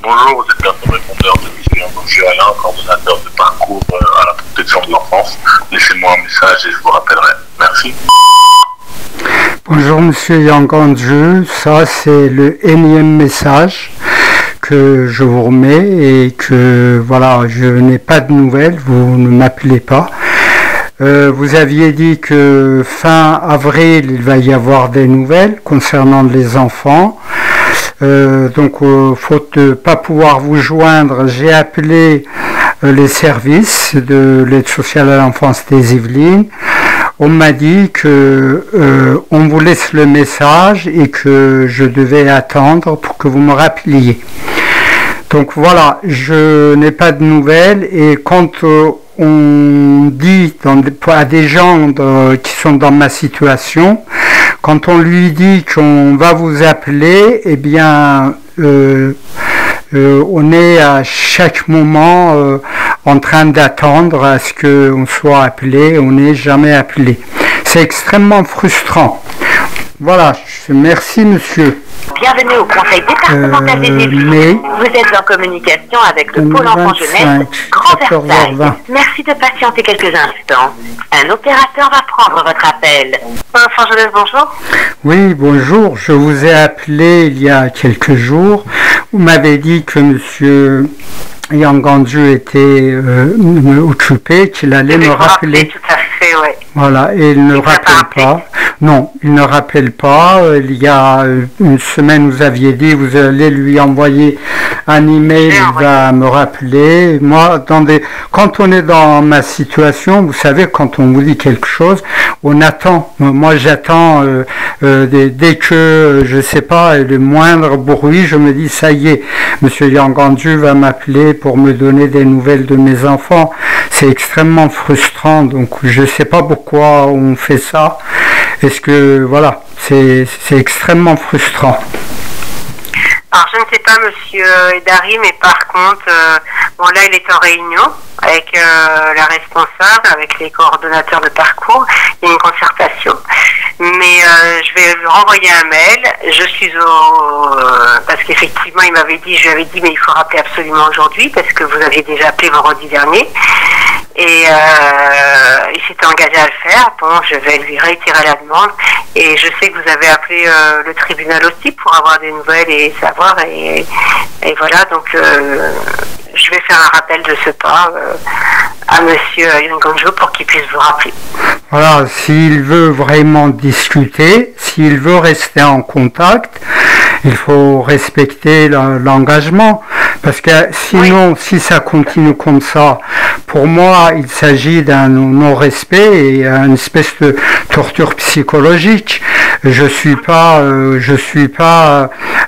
Bonjour, vous êtes bien le répondeur de Michel Bourgier Alain, coordonnateur de parcours à la protection de l'enfance. Laissez-moi un message et je vous rappellerai. Merci.
Bonjour Monsieur Yanganju, ça c'est le énième message que je vous remets et que voilà, je n'ai pas de nouvelles, vous ne m'appelez pas. Vous aviez dit que fin avril il va y avoir des nouvelles concernant les enfants. Donc faute de pas pouvoir vous joindre, j'ai appelé les services de l'aide sociale à l'enfance des Yvelines. On m'a dit que on vous laisse le message et que je devais attendre pour que vous me rappeliez. Donc voilà, je n'ai pas de nouvelles et quand on dit à des gens qui sont dans ma situation, quand on lui dit qu'on va vous appeler, eh bien on est à chaque moment en train d'attendre à ce qu'on soit appelé, on n'est jamais appelé. C'est extrêmement frustrant. Voilà, merci monsieur.
Bienvenue au conseil départemental des Yvelines. Vous êtes en communication avec le pôle enfant jeunesse Grand Versailles. Merci de patienter quelques instants. Un opérateur va prendre votre appel.
Pôle enfant jeunesse, bonjour.
Oui, bonjour. Je vous ai appelé il y a quelques jours. Vous m'avez dit que monsieur Yanganju était occupé, qu'il allait me rappeler.
Tout à fait, oui.
Voilà, et il ne rappelle pas. Non, il ne rappelle pas. Il y a une semaine, vous aviez dit, vous allez lui envoyer un email, il va me rappeler. Moi, quand on est dans ma situation, vous savez, quand on vous dit quelque chose, on attend. Moi, j'attends dès que, je sais pas, le moindre bruit, je me dis, ça y est, monsieur Yanganju va m'appeler pour me donner des nouvelles de mes enfants. C'est extrêmement frustrant, donc je sais pas pourquoi on fait ça. Est-ce que, voilà, c'est extrêmement frustrant.
Alors, je ne sais pas, monsieur Edari, mais par contre, bon, là, il est en réunion avec la responsable, avec les coordonnateurs de parcours. Il y a une concertation. Mais je vais lui renvoyer un mail. Je suis parce qu'effectivement, je lui avais dit, mais il faut rappeler absolument aujourd'hui, parce que vous aviez déjà appelé vendredi dernier. Et il s'était engagé à le faire. Bon, je vais lui réitérer la demande. Et je sais que vous avez appelé le tribunal aussi pour avoir des nouvelles et savoir. Et voilà, donc je vais faire un rappel de ce pas à monsieur Yanganju pour qu'il puisse vous rappeler.
Voilà, s'il veut vraiment discuter, s'il veut rester en contact, il faut respecter l'engagement. Parce que sinon, si ça continue comme ça, pour moi, il s'agit d'un non-respect et une espèce de torture psychologique. Je suis pas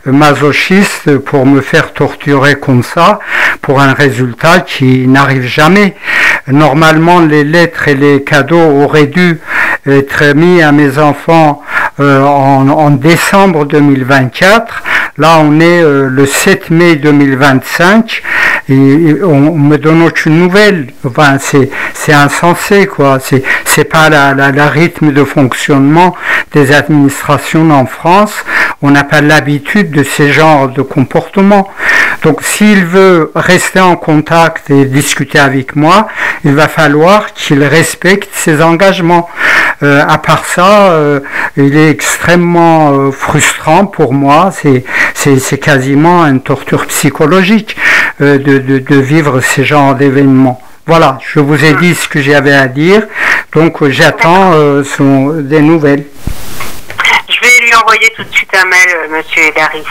masochiste pour me faire torturer comme ça pour un résultat qui n'arrive jamais. Normalement, les lettres et les cadeaux auraient dû être mis à mes enfants en décembre 2024. Là, on est le 7 mai 2025 et on me donne aucune nouvelle. Enfin, c'est insensé, quoi. C'est pas la rythme de fonctionnement des administrations en France. On n'a pas l'habitude de ces genres de comportements. Donc, s'il veut rester en contact et discuter avec moi, il va falloir qu'il respecte ses engagements. À part ça, il est extrêmement frustrant pour moi. C'est quasiment une torture psychologique de vivre ces genres d'événements. Voilà, je vous ai dit ce que j'avais à dire, donc j'attends des nouvelles.
Je vais lui envoyer tout de suite un mail, monsieur Edari.